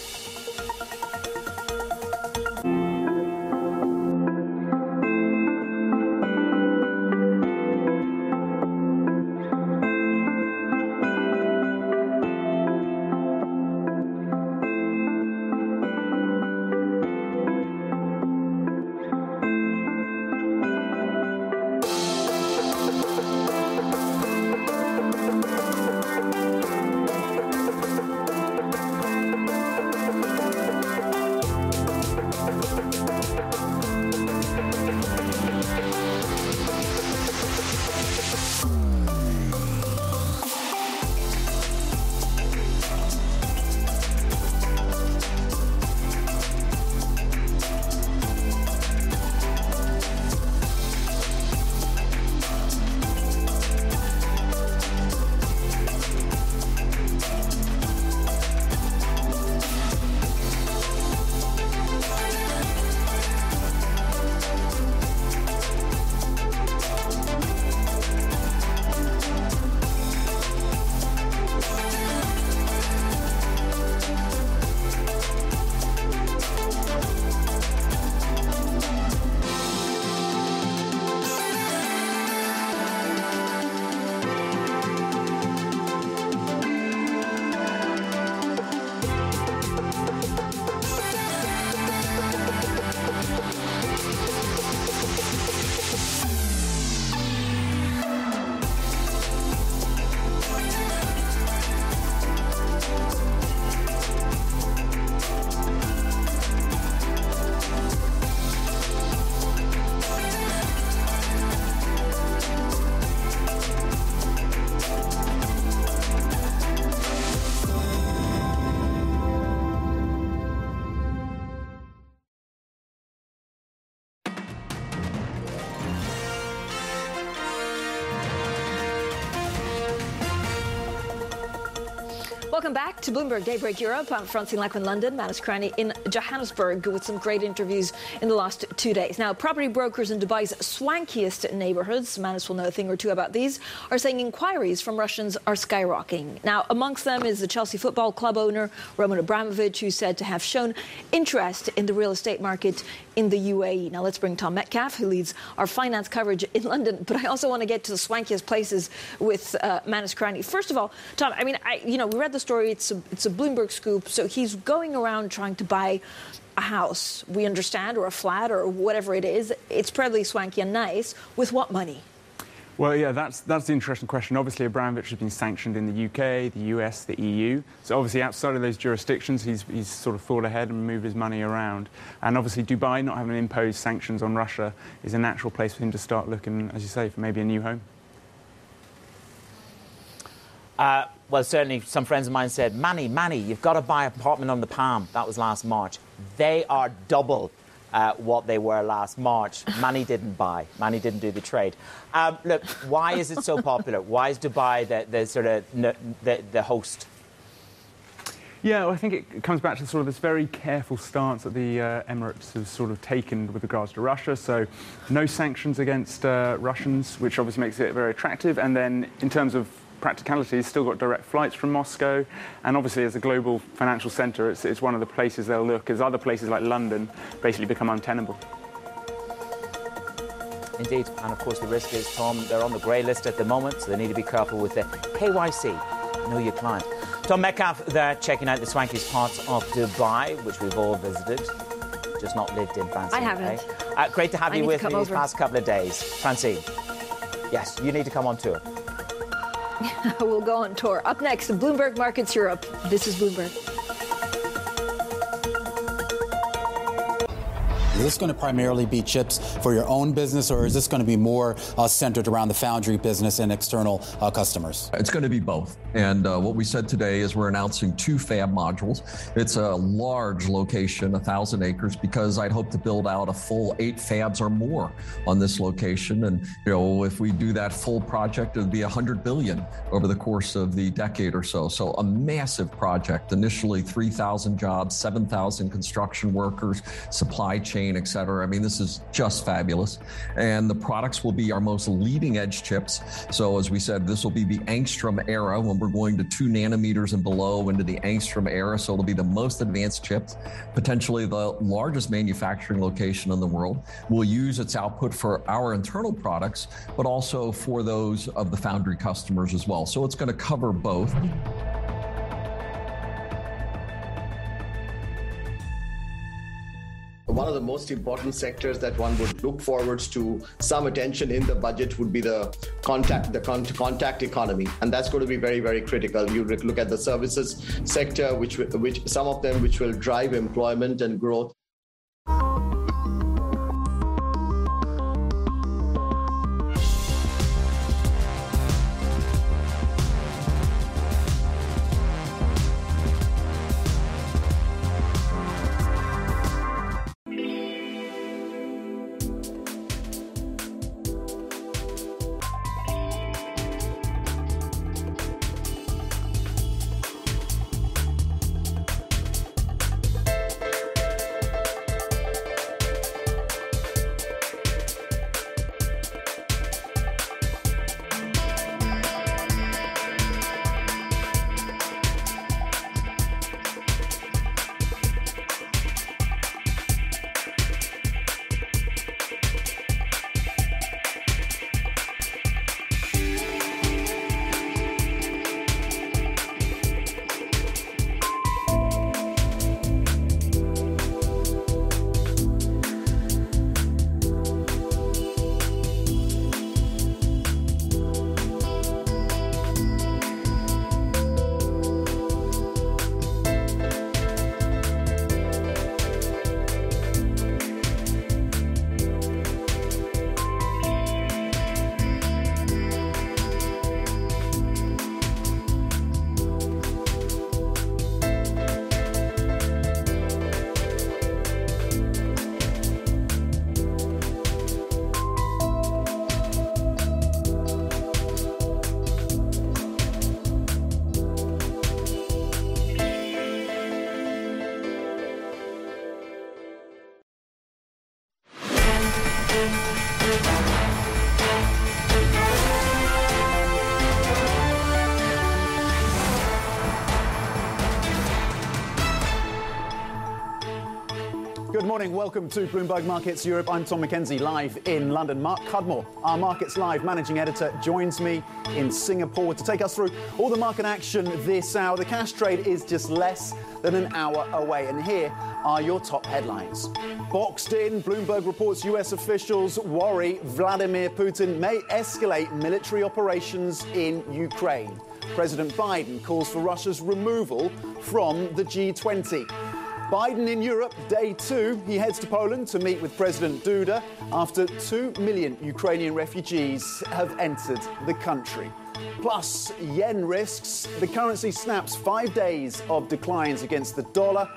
Welcome back to Bloomberg Daybreak Europe. I'm Francine Lachman, London, Manus Cranney in Johannesburg with some great interviews in the last 2 days. Now, property brokers in Dubai's swankiest neighborhoods, Manus will know a thing or two about these, are saying inquiries from Russians are skyrocketing. Now, amongst them is the Chelsea Football Club owner, Roman Abramovich, who's said to have shown interest in the real estate market in the UAE. Now, let's bring Tom Metcalf, who leads our finance coverage in London. But I also want to get to the swankiest places with Manus Cranney. First of all, Tom, I mean, we read the story. It's a Bloomberg scoop. So he's going around trying to buy a house, we understand, or a flat, or whatever it is. It's probably swanky and nice. With what money? Well, yeah, that's the interesting question. Obviously, Abramovich has been sanctioned in the UK, the US, the EU. So obviously, outside of those jurisdictions, he's sort of thought ahead and moved his money around. And obviously, Dubai not having imposed sanctions on Russia is a natural place for him to start looking, as you say, for maybe a new home. Well, certainly some friends of mine said, Manny, you've got to buy an apartment on the Palm. That was last March. They are double what they were last March. Manny didn't buy. Manny didn't do the trade. Look, why is it so popular? Why is Dubai the host? Yeah, well, I think it comes back to sort of this very careful stance that the Emirates have sort of taken with regards to Russia. So no sanctions against Russians, which obviously makes it very attractive. And then in terms of practicality, it's still got direct flights from Moscow. And obviously, as a global financial centre, it's one of the places they'll look, as other places like London basically become untenable. Indeed. And of course, the risk is, Tom, they're on the grey list at the moment, so they need to be careful with the KYC. Know your client. Tom Metcalf there, checking out the swankiest parts of Dubai, which we've all visited, just not lived in, Francine. I haven't. Great to have you with me these over. past couple of days. Francine, yes, you need to come on tour. We'll go on tour. Up next, Bloomberg Markets Europe. This is Bloomberg. Is this going to primarily be chips for your own business, or is this going to be more centered around the foundry business and external customers? It's going to be both. And what we said today is we're announcing 2 fab modules. It's a large location, 1,000 acres, because I'd hope to build out a full 8 fabs or more on this location. And, if we do that full project, it would be $100 billion over the course of the decade or so. So a massive project, initially 3,000 jobs, 7,000 construction workers, supply chain, et cetera. I mean, this is just fabulous. And the products will be our most leading edge chips. So as we said, this will be the angstrom era when we're going to 2 nanometers and below into the angstrom era. So it'll be the most advanced chips, potentially the largest manufacturing location in the world. We'll use its output for our internal products, but also for those of the foundry customers as well. So it's going to cover both. One of the most important sectors that one would look forwards to some attention in the budget would be the contact economy, and that's going to be very, very critical. You look at the services sector, which some of them which will drive employment and growth. Good morning. Welcome to Bloomberg Markets Europe. I'm Tom McKenzie, live in London. Mark Cudmore, our Markets Live managing editor, joins me in Singapore to take us through all the market action this hour. The cash trade is just less than an hour away. And here are your top headlines. Boxed in, Bloomberg reports US officials worry Vladimir Putin may escalate military operations in Ukraine. President Biden calls for Russia's removal from the G20. Biden in Europe, day 2. He heads to Poland to meet with President Duda after 2 million Ukrainian refugees have entered the country. Plus, yen risks. The currency snaps 5 days of declines against the dollar,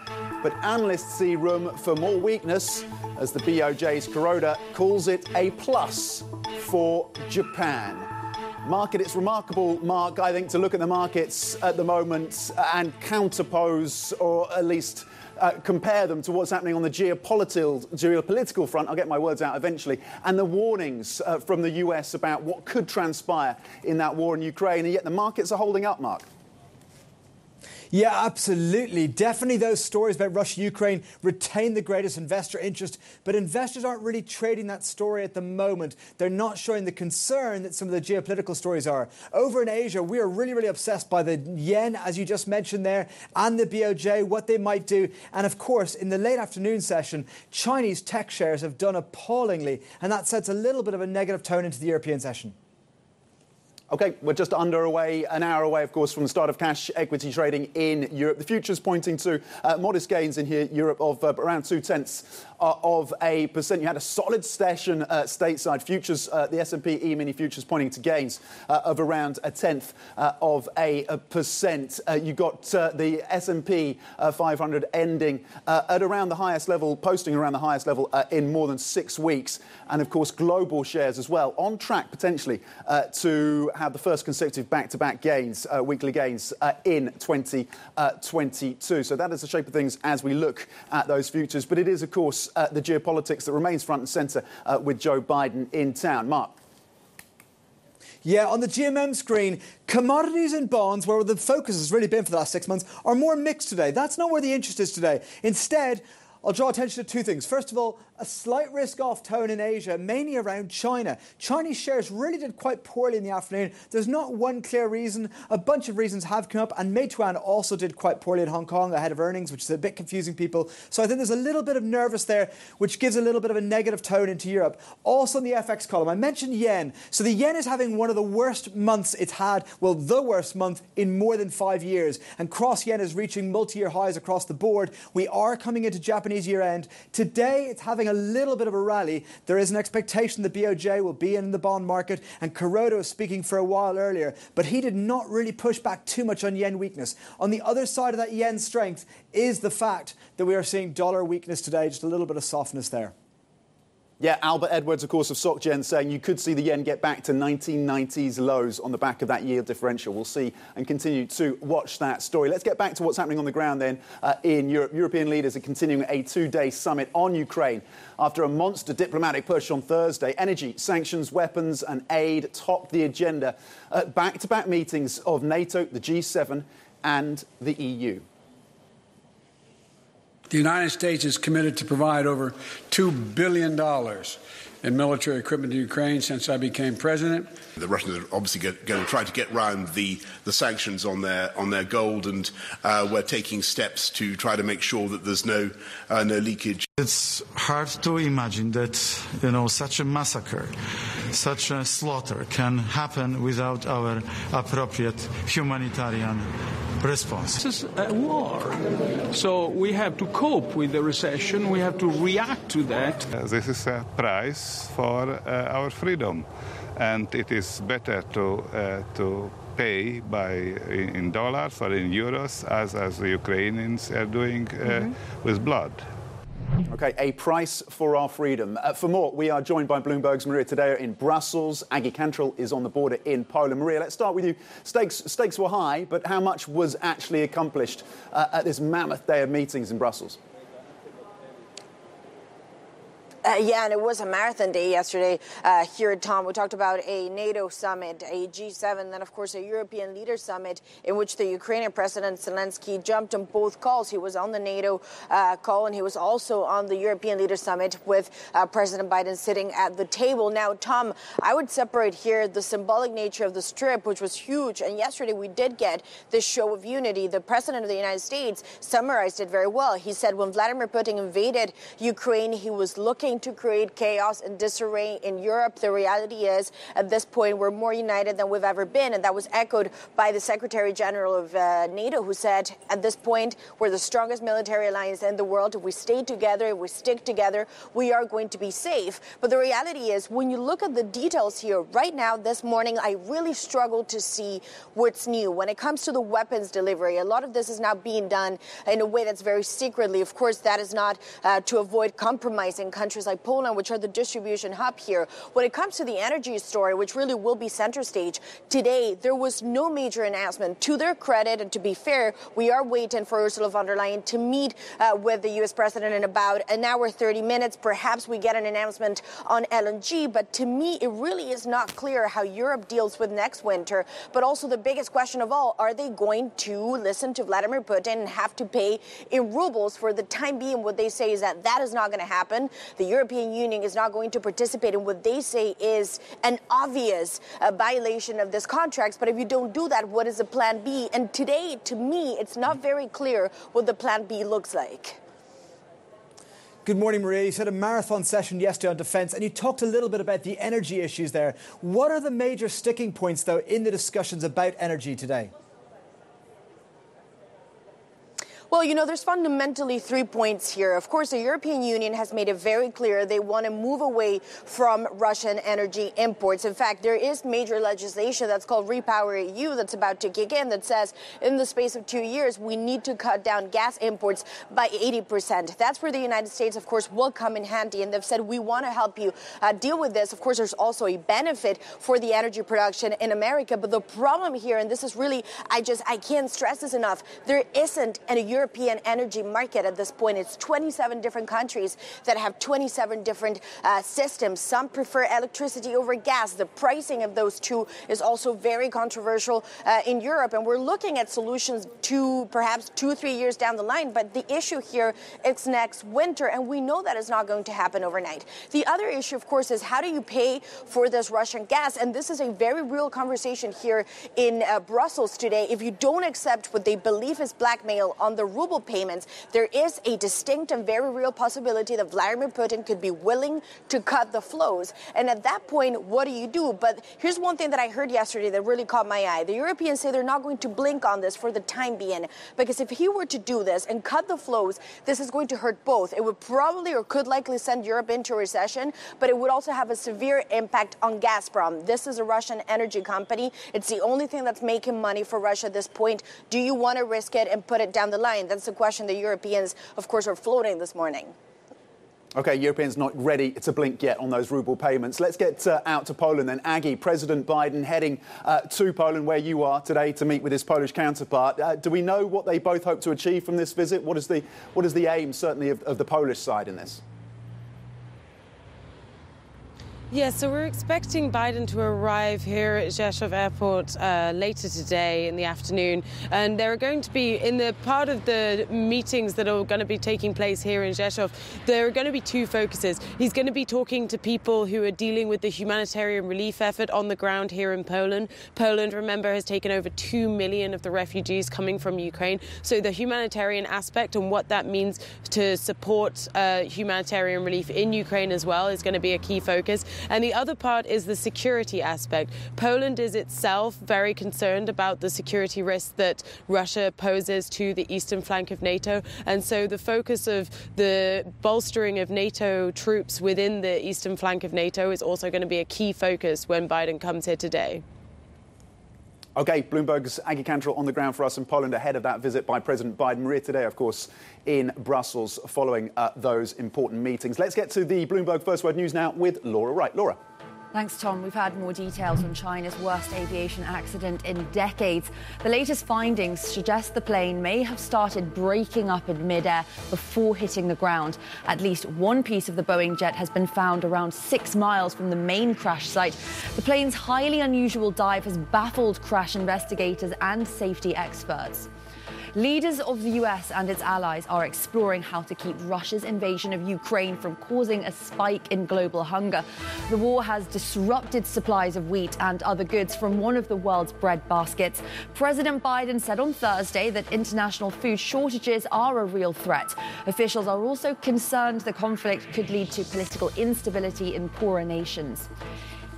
but analysts see room for more weakness as the BOJ's Kuroda calls it a plus for Japan. Market, it's remarkable, Mark, I think, to look at the markets at the moment and counterpose, or at least compare them to what's happening on the geopolitical front. I'll get my words out eventually. And the warnings from the US about what could transpire in that war in Ukraine. And yet the markets are holding up, Mark. Yeah, absolutely. Definitely those stories about Russia-Ukraine retain the greatest investor interest, but investors aren't really trading that story at the moment. They're not showing the concern that some of the geopolitical stories are. Over in Asia, we are really, really obsessed by the yen, as you just mentioned there, and the BOJ, what they might do. And of course, in the late afternoon session, Chinese tech shares have done appallingly, and that sets a little bit of a negative tone into the European session. OK, we're just an hour away, of course, from the start of cash equity trading in Europe. The futures pointing to modest gains in here, Europe, of around 0.2%. You had a solid session stateside. Futures, the S&P E-mini futures pointing to gains of around 0.1%. You got the S&P 500 ending at around the highest level, posting around the highest level in more than 6 weeks. And, of course, global shares as well, on track potentially to have the first consecutive back-to-back gains, weekly gains in 2022. So that is the shape of things as we look at those futures. But it is, of course, the geopolitics that remains front and centre with Joe Biden in town. Mark. Yeah, on the GMM screen, commodities and bonds, where the focus has really been for the last 6 months, are more mixed today. That's not where the interest is today. Instead, I'll draw attention to 2 things. First of all, a slight risk-off tone in Asia, mainly around China. Chinese shares really did quite poorly in the afternoon. There's not one clear reason. A bunch of reasons have come up, and Meituan also did quite poorly in Hong Kong ahead of earnings, which is a bit confusing people. So I think there's a little bit of nervous there, which gives a little bit of a negative tone into Europe. Also in the FX column, I mentioned yen. So the yen is having one of the worst months it's had, well, the worst month in more than 5 years. And cross yen is reaching multi-year highs across the board. We are coming into Japanese year end. Today, it's having a little bit of a rally. There is an expectation the BOJ will be in the bond market, and Kuroda was speaking for a while earlier, but he did not really push back too much on yen weakness. On the other side of that yen strength is the fact that we are seeing dollar weakness today, just a little bit of softness there. Yeah, Albert Edwards, of course, of SocGen, saying you could see the yen get back to 1990s lows on the back of that yield differential. We'll see and continue to watch that story. Let's get back to what's happening on the ground then in Europe. European leaders are continuing a 2-day summit on Ukraine after a monster diplomatic push on Thursday. Energy, sanctions, weapons and aid topped the agenda at back-to-back meetings of NATO, the G7 and the EU. The United States is committed to provide over $2 billion in military equipment to Ukraine since I became president. The Russians are obviously going to try to get around the sanctions on their gold, and we're taking steps to try to make sure that there's no leakage. It's hard to imagine that, such a massacre, such a slaughter can happen without our appropriate humanitarian response. This is a war, so we have to cope with the recession. We have to react to that. This is a price for our freedom, and it is better to pay in dollars or in euros, as the Ukrainians are doing with blood. OK, a price for our freedom. For more, we are joined by Bloomberg's Maria Tadeo in Brussels. Aggie Cantrell is on the border in Poland. Maria, let's start with you. Stakes were high, but how much was actually accomplished at this mammoth day of meetings in Brussels? Yeah, and it was a marathon day yesterday here at Tom. We talked about a NATO summit, a G7, then, of course, a European leader summit in which the Ukrainian President Zelensky jumped on both calls. He was on the NATO call, and he was also on the European leader summit with President Biden sitting at the table. Now, Tom, I would separate here the symbolic nature of this trip, which was huge. And yesterday we did get this show of unity. The President of the United States summarized it very well. He said when Vladimir Putin invaded Ukraine, he was looking to create chaos and disarray in Europe. The reality is, at this point, we're more united than we've ever been. And that was echoed by the Secretary General of NATO, who said, at this point, we're the strongest military alliance in the world. If we stay together, if we stick together, we are going to be safe. But the reality is, when you look at the details here, right now, this morning, I really struggle to see what's new. When it comes to the weapons delivery, a lot of this is now being done in a way that's very secretly. Of course, that is not to avoid compromising countries like Poland, which are the distribution hub here. When it comes to the energy story, which really will be center stage, today there was no major announcement. To their credit, and to be fair, we are waiting for Ursula von der Leyen to meet with the U.S. president in about an hour, 30 minutes. Perhaps we get an announcement on LNG, but to me, it really is not clear how Europe deals with next winter. But also the biggest question of all, are they going to listen to Vladimir Putin and have to pay in rubles? For the time being, what they say is that is not going to happen. The European Union is not going to participate in what they say is an obvious violation of this contract. But if you don't do that, what is the plan B? And today, to me, it's not very clear what the plan B looks like. Good morning, Maria. You said a marathon session yesterday on defence, and you talked a little bit about the energy issues there. What are the major sticking points, though, in the discussions about energy today? Well, there's fundamentally 3 points here. Of course, the European Union has made it very clear they want to move away from Russian energy imports. In fact, there is major legislation that's called Repower EU that's about to kick in that says in the space of 2 years, we need to cut down gas imports by 80%. That's where the United States, of course, will come in handy. And they've said, we want to help you deal with this. Of course, there's also a benefit for the energy production in America. But the problem here, and this is really, I can't stress this enough, there isn't a European energy market at this point. It's 27 different countries that have 27 different systems. Some prefer electricity over gas. The pricing of those two is also very controversial in Europe. And we're looking at solutions to perhaps 2-3 years down the line. But the issue here is next winter. And we know that is not going to happen overnight. The other issue, of course, is how do you pay for this Russian gas? And this is a very real conversation here in Brussels today. If you don't accept what they believe is blackmail on the ruble payments, there is a distinct and very real possibility that Vladimir Putin could be willing to cut the flows. And at that point, what do you do? But here's one thing that I heard yesterday that really caught my eye. The Europeans say they're not going to blink on this for the time being, because if he were to do this and cut the flows, this is going to hurt both. It would probably or could likely send Europe into a recession, but it would also have a severe impact on Gazprom. This is a Russian energy company. It's the only thing that's making money for Russia at this point. Do you want to risk it and put it down the line? That's the question the Europeans, of course, are floating this morning. OK, Europeans not ready to blink yet on those ruble payments. Let's get out to Poland then. Aggie, President Biden heading to Poland, where you are today, to meet with his Polish counterpart. Do we know what they both hope to achieve from this visit? What is the aim, certainly, of the Polish side in this? Yeah, so we're expecting Biden to arrive here at Rzeszów Airport later today in the afternoon. And there are going to be, in the part of the meetings that are going to be taking place here in Rzeszów, there are going to be two focuses. He's going to be talking to people who are dealing with the humanitarian relief effort on the ground here in Poland. Poland, remember, has taken over 2 million of the refugees coming from Ukraine. So the humanitarian aspect and what that means to support humanitarian relief in Ukraine as well is going to be a key focus. And the other part is the security aspect. Poland is itself very concerned about the security risks that Russia poses to the eastern flank of NATO. And so the focus of the bolstering of NATO troops within the eastern flank of NATO is also going to be a key focus when Biden comes here today. OK, Bloomberg's Aggie Cantrell on the ground for us in Poland ahead of that visit by President Biden. Maria today, of course, in Brussels following those important meetings. Let's get to the Bloomberg First Word News now with Laura Wright. Laura. Thanks, Tom. We've had more details on China's worst aviation accident in decades. The latest findings suggest the plane may have started breaking up in midair before hitting the ground. At least one piece of the Boeing jet has been found around 6 miles from the main crash site. The plane's highly unusual dive has baffled crash investigators and safety experts. Leaders of the US and its allies are exploring how to keep Russia's invasion of Ukraine from causing a spike in global hunger. The war has disrupted supplies of wheat and other goods from one of the world's bread baskets. President Biden said on Thursday that international food shortages are a real threat. Officials are also concerned the conflict could lead to political instability in poorer nations.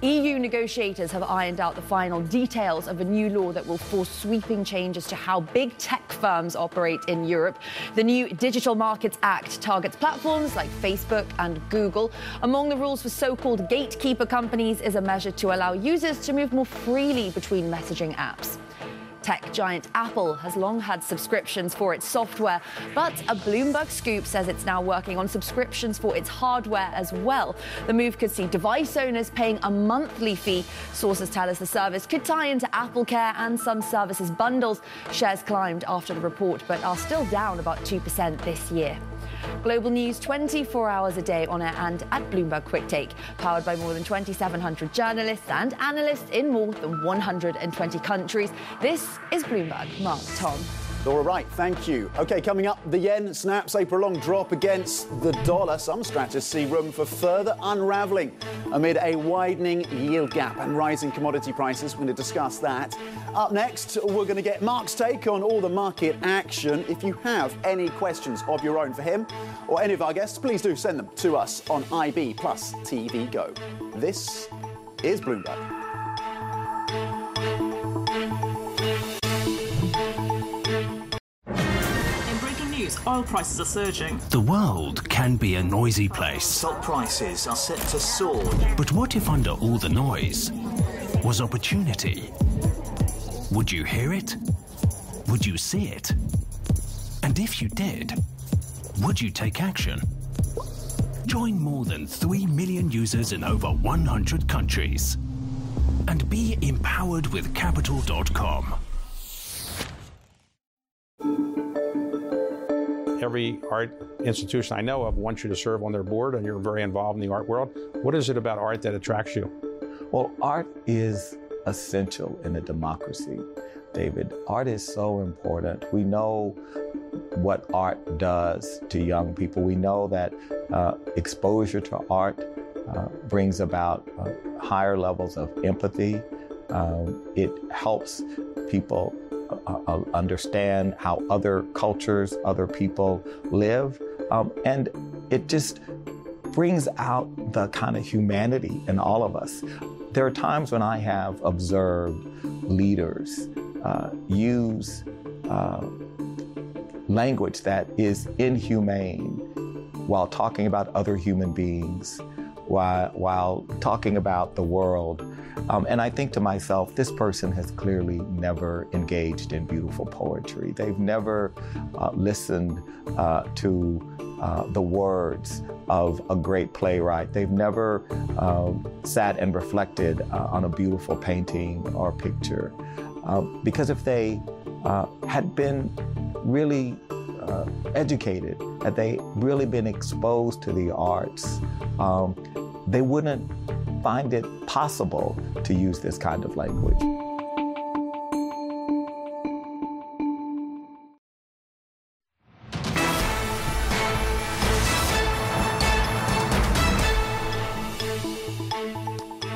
EU negotiators have ironed out the final details of a new law that will force sweeping changes to how big tech firms operate in Europe. The new Digital Markets Act targets platforms like Facebook and Google. Among the rules for so-called gatekeeper companies is a measure to allow users to move more freely between messaging apps. Tech giant Apple has long had subscriptions for its software, but a Bloomberg scoop says it's now working on subscriptions for its hardware as well. The move could see device owners paying a monthly fee. Sources tell us the service could tie into Apple Care and some services bundles. Shares climbed after the report, but are still down about 2% this year. Global news 24 hours a day on air and at Bloomberg Quick Take, powered by more than 2,700 journalists and analysts in more than 120 countries. This is Bloomberg. Mark, Tom. All right, thank you. OK, coming up, the yen snaps a prolonged drop against the dollar. Some strategists see room for further unravelling amid a widening yield gap and rising commodity prices. We're going to discuss that. Up next, we're going to get Mark's take on all the market action. If you have any questions of your own for him or any of our guests, please do send them to us on IB plus TV Go. This is Bloomberg. Oil prices are surging. The world can be a noisy place. Stock prices are set to soar. But what if under all the noise was opportunity? Would you hear it? Would you see it? And if you did, would you take action? Join more than 3 million users in over 100 countries and be empowered with Capital.com. Every art institution I know of wants you to serve on their board, and you're very involved in the art world. What is it about art that attracts you? Well, art is essential in a democracy, David. Art is so important. We know what art does to young people. We know that exposure to art brings about higher levels of empathy. It helps people understand how other cultures, other people live. And it just brings out the kind of humanity in all of us. There are times when I have observed leaders use language that is inhumane while talking about other human beings, while talking about the world. And I think to myself, this person has clearly never engaged in beautiful poetry. They've never listened to the words of a great playwright. They've never sat and reflected on a beautiful painting or picture. Because if they had been really educated, had they really been exposed to the arts, they wouldn't find it possible to use this kind of language.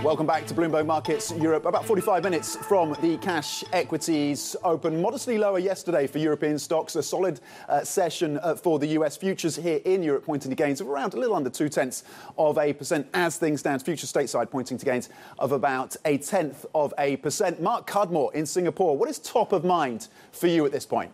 Welcome back to Bloomberg Markets Europe. About 45 minutes from the cash equities open. Modestly lower yesterday for European stocks. A solid session for the US futures here in Europe, pointing to gains of around a little under 0.2% as things stand. Futures stateside pointing to gains of about 0.1%. Mark Cudmore in Singapore. What is top of mind for you at this point?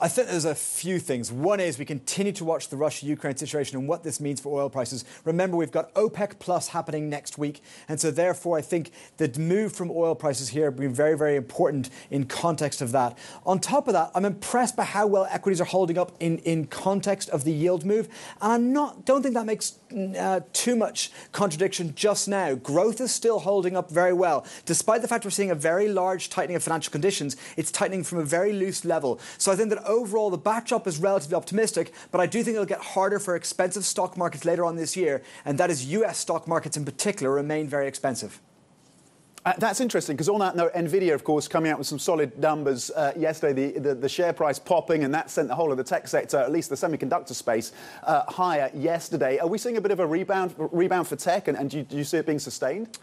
I think there's a few things. One is we continue to watch the Russia-Ukraine situation and what this means for oil prices. Remember, we've got OPEC Plus happening next week. And so therefore, I think the move from oil prices here will be very, very important in context of that. On top of that, I'm impressed by how well equities are holding up in context of the yield move. And don't think that makes too much contradiction just now. Growth is still holding up very well. Despite the fact we're seeing a very large tightening of financial conditions, it's tightening from a very loose level. So I think that overall, the backdrop is relatively optimistic, but I do think it'll get harder for expensive stock markets later on this year, and that is US stock markets in particular remain very expensive. That's interesting, because on that note, Nvidia, of course, coming out with some solid numbers yesterday, the share price popping, and that sent the whole of the tech sector, at least the semiconductor space, higher yesterday. Are we seeing a bit of a rebound for tech, and do you see it being sustained?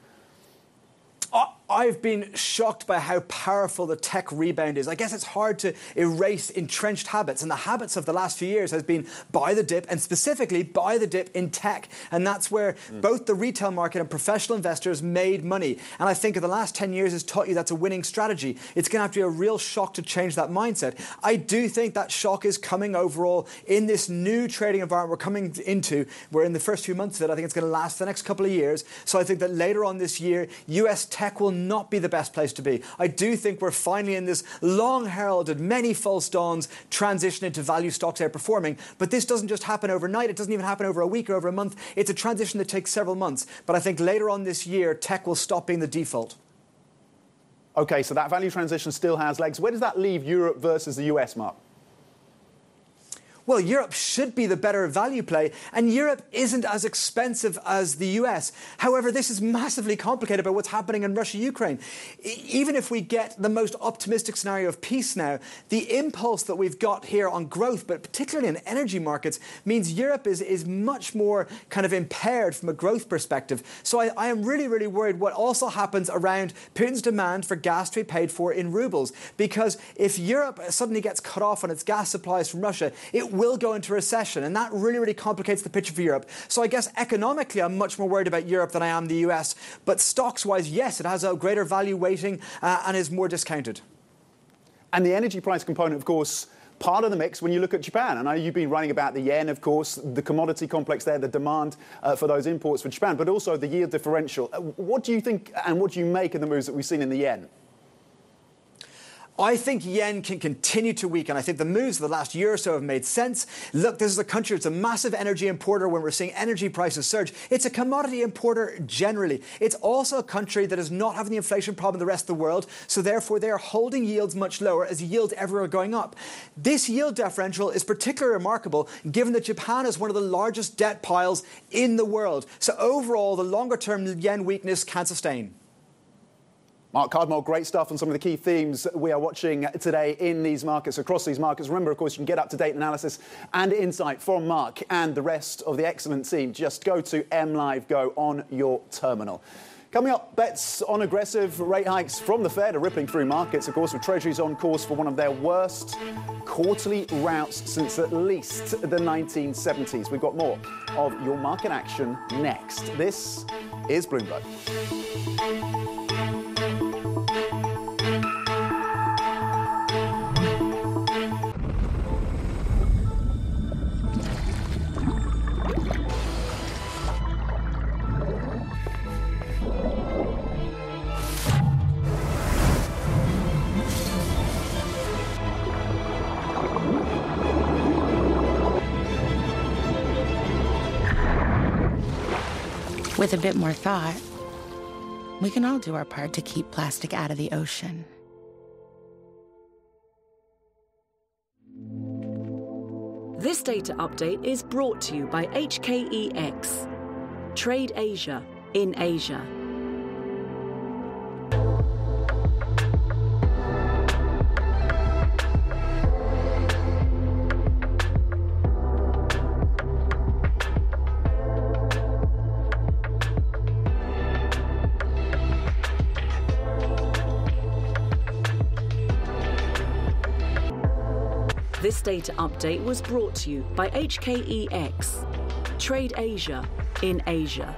I've been shocked by how powerful the tech rebound is. I guess it's hard to erase entrenched habits, and the habits of the last few years has been buy the dip, and specifically buy the dip in tech. And that's where both the retail market and professional investors made money. And I think in the last 10 years has taught you that's a winning strategy. It's going to have to be a real shock to change that mindset. I do think that shock is coming overall in this new trading environment we're coming into. We're in the first few months of it. I think it's going to last the next couple of years. So I think that later on this year, US tech will not be the best place to be. I do think we're finally in this long-heralded, many false dawns transition into value stocks outperforming. But this doesn't just happen overnight. It doesn't even happen over a week or over a month. It's a transition that takes several months. But I think later on this year, tech will stop being the default. OK, so that value transition still has legs. Where does that leave Europe versus the US, Mark? Well, Europe should be the better value play, and Europe isn't as expensive as the US. However, this is massively complicated by what's happening in Russia-Ukraine. Even if we get the most optimistic scenario of peace now, the impulse that we've got here on growth, but particularly in energy markets, means Europe is much more kind of impaired from a growth perspective. So I am really, really worried what also happens around Putin's demand for gas to be paid for in rubles. Because if Europe suddenly gets cut off on its gas supplies from Russia, it will go into recession, and that really, really complicates the picture for Europe. So I guess economically, I'm much more worried about Europe than I am the US. But stocks-wise, yes, it has a greater value weighting and is more discounted. And the energy price component, of course, part of the mix when you look at Japan. I know you've been writing about the yen, of course, the commodity complex there, the demand for those imports for Japan, but also the yield differential. What do you think and what do you make of the moves that we've seen in the yen? I think yen can continue to weaken. I think the moves of the last year or so have made sense. Look, this is a country that's a massive energy importer. When we're seeing energy prices surge, it's a commodity importer generally. It's also a country that is not having the inflation problem the rest of the world, so therefore they are holding yields much lower as yields everywhere are going up. This yield differential is particularly remarkable given that Japan is one of the largest debt piles in the world. So overall, the longer-term yen weakness can sustain. Mark Cardmore, great stuff on some of the key themes we are watching today in these markets, across these markets. Remember, of course, you can get up-to-date analysis and insight from Mark and the rest of the excellent team. Just go to MLive Go on your terminal. Coming up, bets on aggressive rate hikes from the Fed are rippling through markets, of course, with Treasuries on course for one of their worst quarterly routs since at least the 1970s. We've got more of your market action next. This is Bloomberg. With a bit more thought, we can all do our part to keep plastic out of the ocean. This data update is brought to you by HKEX. Trade Asia in Asia. This data update was brought to you by HKEX. Trade Asia in Asia.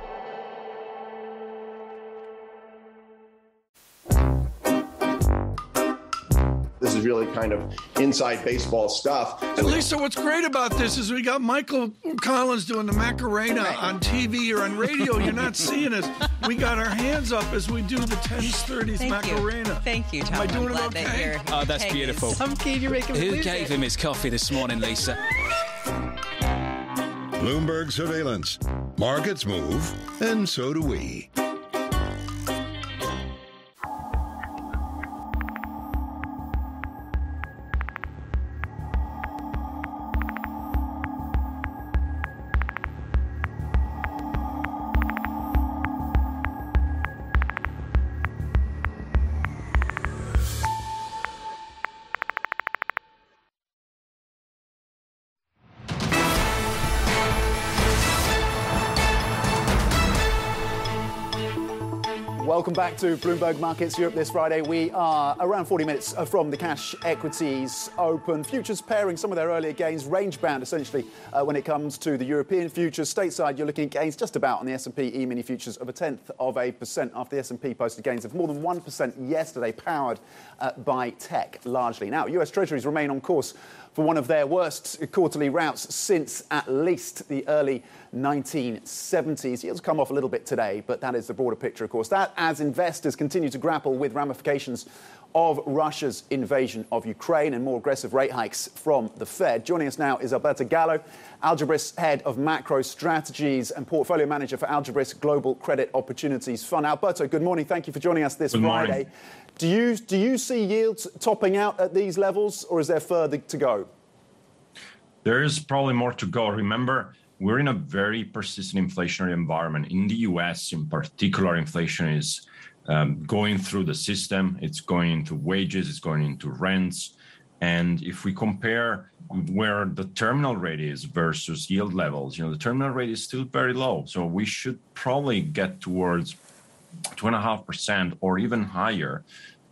This is really kind of inside baseball stuff. And Lisa, what's great about this is we got Michael Collins doing the Macarena on TV or on radio. You're not seeing us. We got our hands up as we do the 10s, 30s Macarena. Thank you, Tom. Am I doing it okay? That you're Oh, that's beautiful. I'm keen you're making me Who lose gave it. him his coffee this morning, Lisa? Bloomberg surveillance. Markets move, and so do we. Welcome back to Bloomberg Markets Europe this Friday. We are around 40 minutes from the cash equities open. Futures pairing some of their earlier gains, range-bound essentially when it comes to the European futures. Stateside, you're looking at gains just about on the S&P E-mini futures of 0.1% after the S&P posted gains of more than 1% yesterday, powered by tech largely. Now, US Treasuries remain on course for one of their worst quarterly routes since at least the early 1970s. Yields come off a little bit today, but that is the broader picture, of course. That as investors continue to grapple with ramifications of Russia's invasion of Ukraine and more aggressive rate hikes from the Fed. Joining us now is Alberto Gallo, Algebris Head of Macro Strategies and Portfolio Manager for Algebris Global Credit Opportunities Fund. Alberto, good morning. Thank you for joining us this Friday. Do you see yields topping out at these levels, or is there further to go? There is probably more to go. Remember, we're in a very persistent inflationary environment. In the US, in particular, inflation is going through the system. It's going into wages, it's going into rents. And if we compare where the terminal rate is versus yield levels, the terminal rate is still very low. So we should probably get towards 2.5% or even higher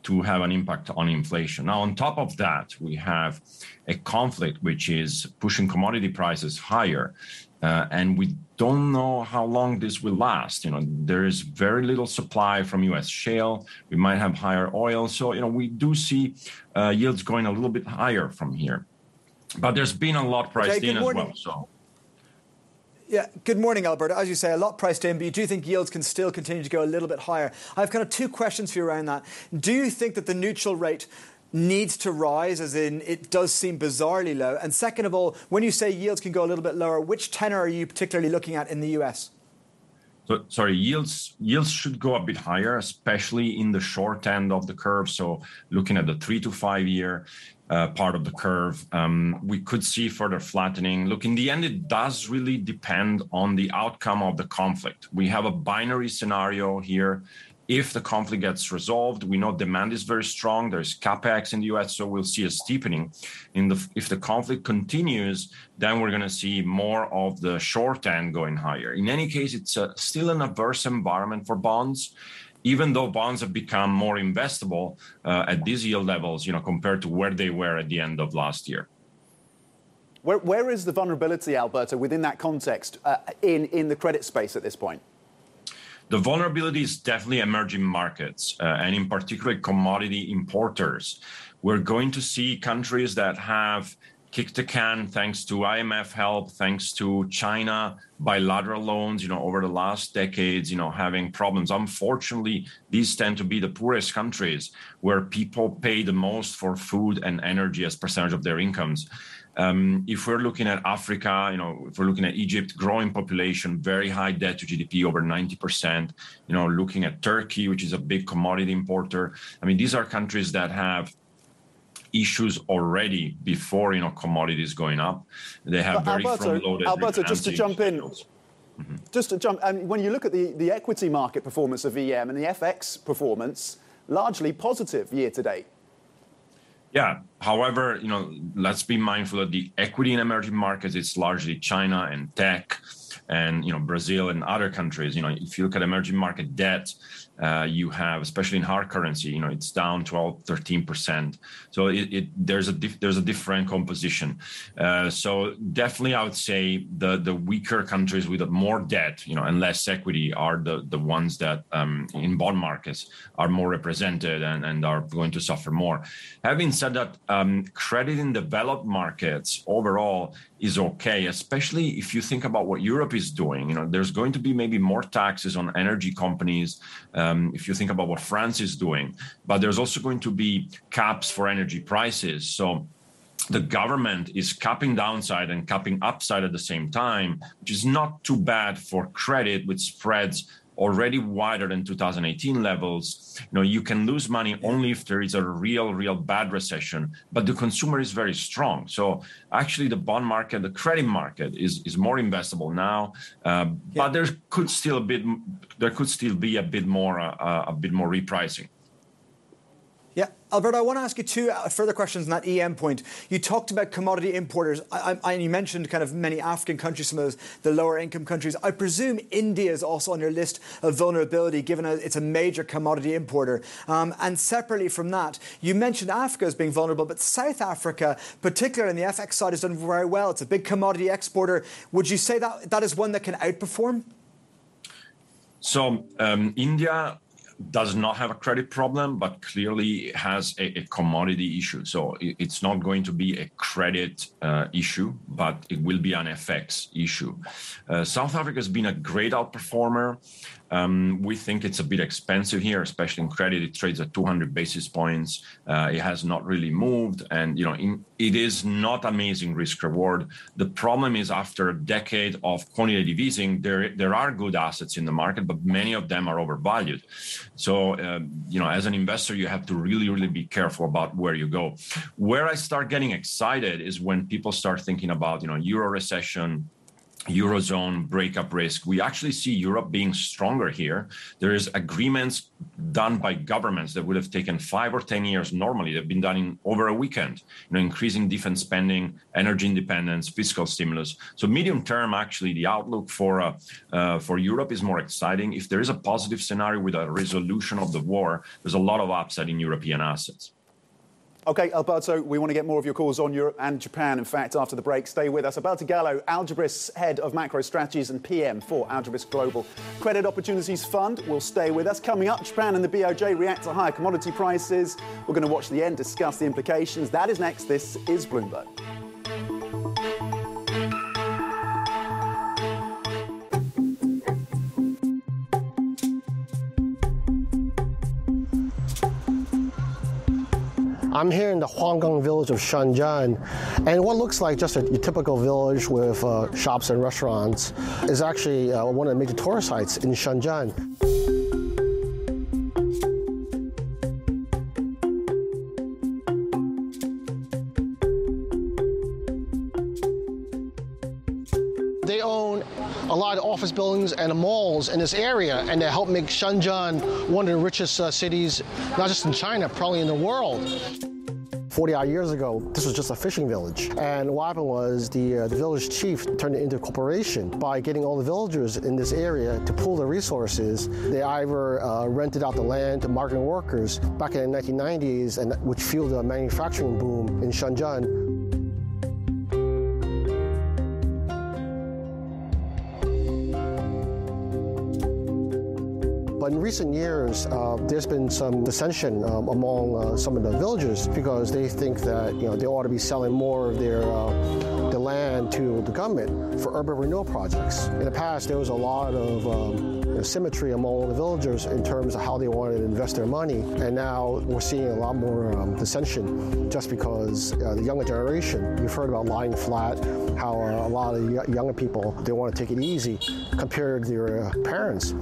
to have an impact on inflation. Now, on top of that, we have a conflict which is pushing commodity prices higher. And we don't know how long this will last. There is very little supply from U.S. shale. We might have higher oil. So, we do see yields going a little bit higher from here. But there's been a lot priced in as well. So. Yeah, good morning, Alberto. As you say, a lot priced in, but you do think yields can still continue to go a little bit higher. I have kind of two questions for you around that. Do you think that the neutral rate needs to rise, as in it does seem bizarrely low? And second of all, when you say yields can go a little bit lower, which tenor are you particularly looking at in the US? So, sorry, yields should go a bit higher, especially in the short end of the curve. So looking at the 3 to 5 year part of the curve, we could see further flattening. Look, in the end, it does really depend on the outcome of the conflict. We have a binary scenario here. If the conflict gets resolved, we know demand is very strong. There's capex in the US, so we'll see a steepening. If the conflict continues, then we're going to see more of the short end going higher. In any case, it's still an adverse environment for bonds, even though bonds have become more investable at these yield levels, compared to where they were at the end of last year. Where is the vulnerability, Alberto, within that context in the credit space at this point? The vulnerability is definitely emerging markets, and in particular commodity importers. We're going to see countries that have kicked the can thanks to IMF help, thanks to China bilateral loans, over the last decades, having problems. Unfortunately, these tend to be the poorest countries where people pay the most for food and energy as percentage of their incomes. If we're looking at Africa, if we're looking at Egypt, growing population, very high debt to GDP, over 90%, looking at Turkey, which is a big commodity importer. I mean, these are countries that have issues already before, commodities going up. They have very front-loaded. Alberto, just to jump in, and when you look at the equity market performance of EM and the FX performance, largely positive year to date. Yeah. However, let's be mindful of the equity in emerging markets. It's largely China and tech. and Brazil and other countries. If you look at emerging market debt, you have, especially in hard currency, it's down 12-13%. So there's a different composition. So definitely, I would say the weaker countries with more debt, and less equity are the ones that in bond markets are more represented and are going to suffer more. Having said that, credit in developed markets overall is okay, especially if you think about what Europe is doing. There's going to be maybe more taxes on energy companies if you think about what France is doing, but there's also going to be caps for energy prices. So the government is capping downside and capping upside at the same time, which is not too bad for credit with spreads already wider than 2018 levels. You can lose money only if there is a real bad recession, but the consumer is very strong. So actually the bond market, the credit market is more investable now, but there could still be a bit more repricing. Yeah, Alberto, I want to ask you two further questions on that EM point. You talked about commodity importers, and you mentioned kind of many African countries, some of the lower income countries. I presume India is also on your list of vulnerability, given it's a major commodity importer. And separately from that, you mentioned Africa as being vulnerable, but South Africa, particularly on the FX side, has done very well. It's a big commodity exporter. Would you say that is one that can outperform? So India does not have a credit problem, but clearly has a commodity issue. So it's not going to be a credit issue, but it will be an FX issue. South Africa has been a great outperformer. We think it's a bit expensive here, especially in credit. It trades at 200 basis points. It has not really moved. And, it is not amazing risk reward. The problem is after a decade of quantitative easing, there are good assets in the market, but many of them are overvalued. So, as an investor, you have to really be careful about where you go. Where I start getting excited is when people start thinking about, Euro recession, Eurozone breakup risk. We actually see Europe being stronger here. There is agreements done by governments that would have taken 5 or 10 years normally. They've been done in over a weekend, increasing defense spending, energy independence, fiscal stimulus. So medium term, actually, the outlook for Europe is more exciting. If there is a positive scenario with a resolution of the war, there's a lot of upside in European assets. OK, Alberto, we want to get more of your calls on Europe and Japan. In fact, after the break, stay with us. Alberto Gallo, Algebrist's head of macro strategies and PM for Algebrist Global Credit Opportunities Fund, will stay with us. Coming up, Japan and the BOJ react to higher commodity prices. We're going to watch the end, discuss the implications. That is next. This is Bloomberg. I'm here in the Huanggang village of Shenzhen, and what looks like just a typical village with shops and restaurants is actually one of the major tourist sites in Shenzhen. They own a lot of office buildings and malls in this area, and they help make Shenzhen one of the richest cities, not just in China, probably in the world. 40-odd years ago, this was just a fishing village. And what happened was the village chief turned it into a corporation by getting all the villagers in this area to pool their resources. They either rented out the land to migrant workers back in the 1990s, and which fueled a manufacturing boom in Shenzhen. But in recent years, there's been some dissension among some of the villagers because they think that they ought to be selling more of their land to the government for urban renewal projects. In the past, there was a lot of symmetry among the villagers in terms of how they wanted to invest their money, and now we're seeing a lot more dissension just because the younger generation, you've heard about lying flat, how a lot of younger people, they want to take it easy compared to their parents.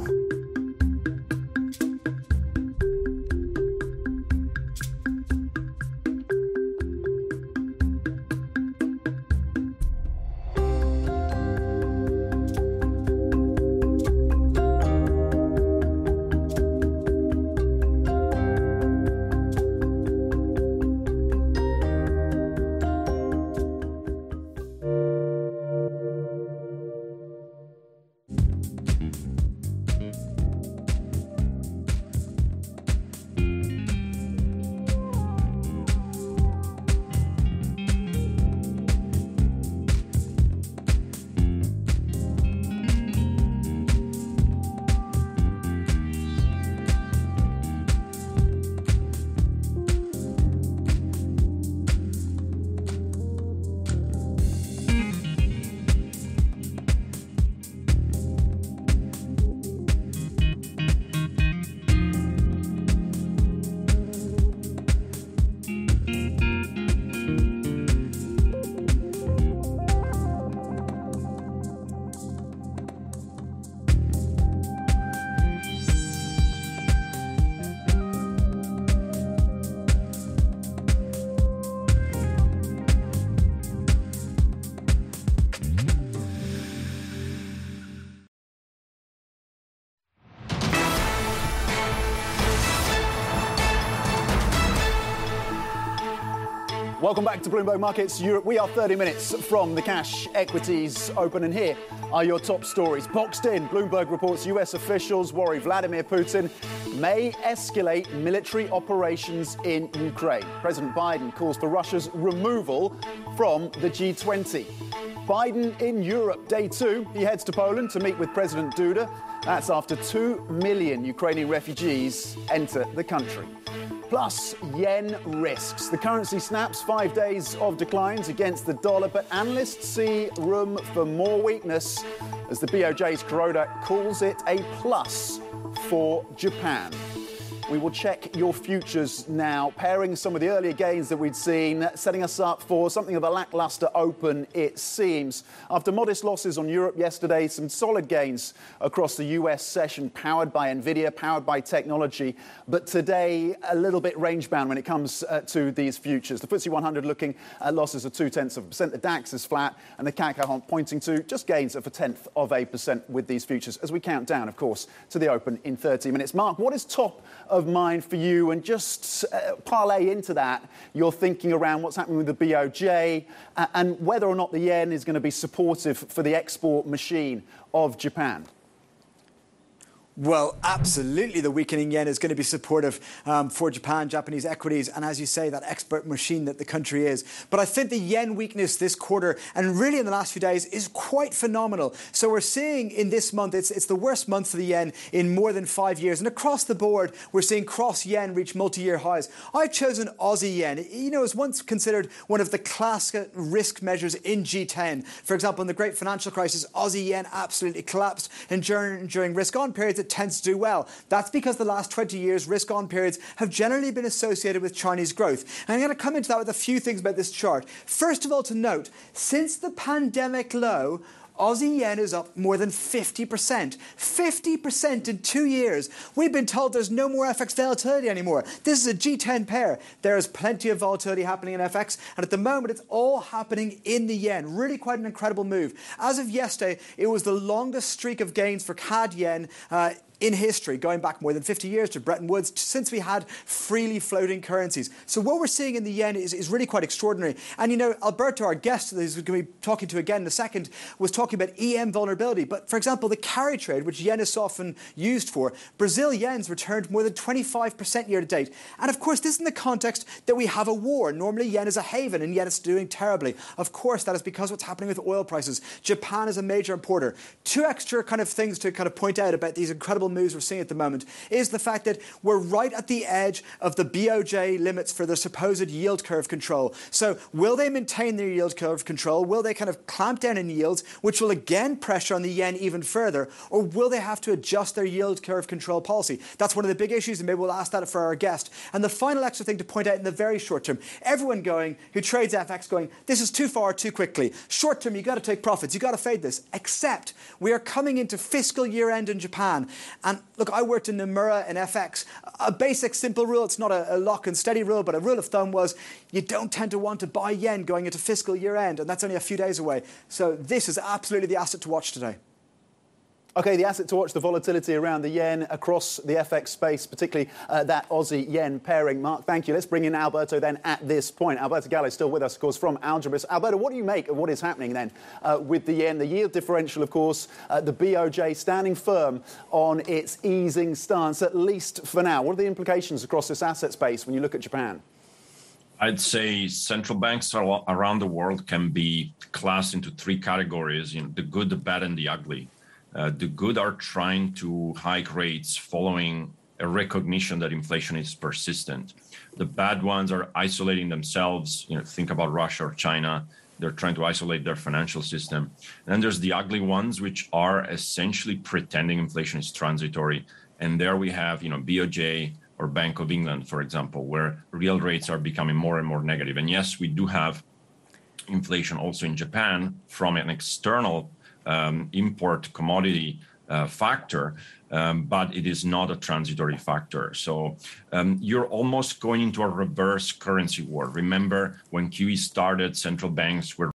Welcome back to Bloomberg Markets Europe. We are 30 minutes from the cash equities open, and here are your top stories. Boxed in, Bloomberg reports US officials worry Vladimir Putin may escalate military operations in Ukraine. President Biden calls for Russia's removal from the G20. Biden in Europe, day 2. He heads to Poland to meet with President Duda. That's after 2 million Ukrainian refugees enter the country. Plus, yen risks. The currency snaps 5 days of declines against the dollar, but analysts see room for more weakness as the BOJ's Kuroda calls it a plus for Japan. We will check your futures now, pairing some of the earlier gains that we'd seen, setting us up for something of a lacklustre open, it seems. After modest losses on Europe yesterday, some solid gains across the US session, powered by Nvidia, powered by technology. But today, a little bit range-bound when it comes to these futures. The FTSE 100 looking at losses of 0.2%. The DAX is flat, and the CAC pointing to just gains of 0.1% with these futures, as we count down, of course, to the open in 30 minutes. Mark, what is top of mind for you, and just parlay into that your thinking around what's happening with the BOJ and whether or not the yen is going to be supportive for the export machine of Japan? Well, absolutely, the weakening yen is going to be supportive for Japan, Japanese equities, and as you say, that export machine that the country is. But I think the yen weakness this quarter, and really in the last few days, is quite phenomenal. So we're seeing in this month, it's the worst month for the yen in more than 5 years. And across the board, we're seeing cross yen reach multi-year highs. I've chosen Aussie yen. You know, it was once considered one of the classic risk measures in G10. For example, in the great financial crisis, Aussie yen absolutely collapsed, and during risk-on periods, it tends to do well. That's because the last 20 years, risk-on periods have generally been associated with Chinese growth. And I'm going to come into that with a few things about this chart. First of all, to note, since the pandemic low, Aussie yen is up more than 50%. 50% in 2 years. We've been told there's no more FX volatility anymore. This is a G10 pair. There is plenty of volatility happening in FX, and at the moment it's all happening in the yen. Really quite an incredible move. As of yesterday, it was the longest streak of gains for CAD yen in history, going back more than 50 years to Bretton Woods, since we had freely floating currencies. So what we're seeing in the yen is really quite extraordinary. And, you know, Alberto, our guest, who's going to be talking to again in a second, was talking about EM vulnerability. But, for example, the carry trade, which yen is often used for, Brazil yen's returned more than 25% year to date. And, of course, this is in the context that we have a war. Normally, yen is a haven, and yet it's doing terribly. Of course, that is because what's happening with oil prices. Japan is a major importer. Two extra kind of things to kind of point out about these incredible moves we're seeing at the moment is the fact that we're right at the edge of the BOJ limits for their supposed yield curve control. So will they maintain their yield curve control? Will they kind of clamp down in yields, which will again pressure on the yen even further? Or will they have to adjust their yield curve control policy? That's one of the big issues, and maybe we'll ask that for our guest. And the final extra thing to point out in the very short term, everyone who trades FX going, this is too far, too quickly. Short term, you've got to take profits. You've got to fade this. Except we are coming into fiscal year end in Japan. And look, I worked in Nomura and FX. A basic, simple rule, it's not a lock and steady rule, but a rule of thumb was you don't tend to want to buy yen going into fiscal year end, and that's only a few days away. So this is absolutely the asset to watch today. OK, the asset to watch, the volatility around the yen across the FX space, particularly that Aussie-yen pairing. Mark, thank you. Let's bring in Alberto then at this point. Alberto Gallo is still with us, of course, from Algebris. Alberto, what do you make of what is happening then with the yen? The yield differential, of course, the BOJ standing firm on its easing stance, at least for now. What are the implications across this asset space when you look at Japan? I'd say central banks around the world can be classed into three categories, the good, the bad, and the ugly. The good are trying to hike rates following a recognition that inflation is persistent. The bad ones are isolating themselves. Think about Russia or China. They're trying to isolate their financial system. And then there's the ugly ones, which are essentially pretending inflation is transitory. And there we have, BOJ or Bank of England, for example, where real rates are becoming more and more negative. And yes, we do have inflation also in Japan from an external import commodity factor, but it is not a transitory factor. So you're almost going into a reverse currency war. Remember, when QE started, central banks were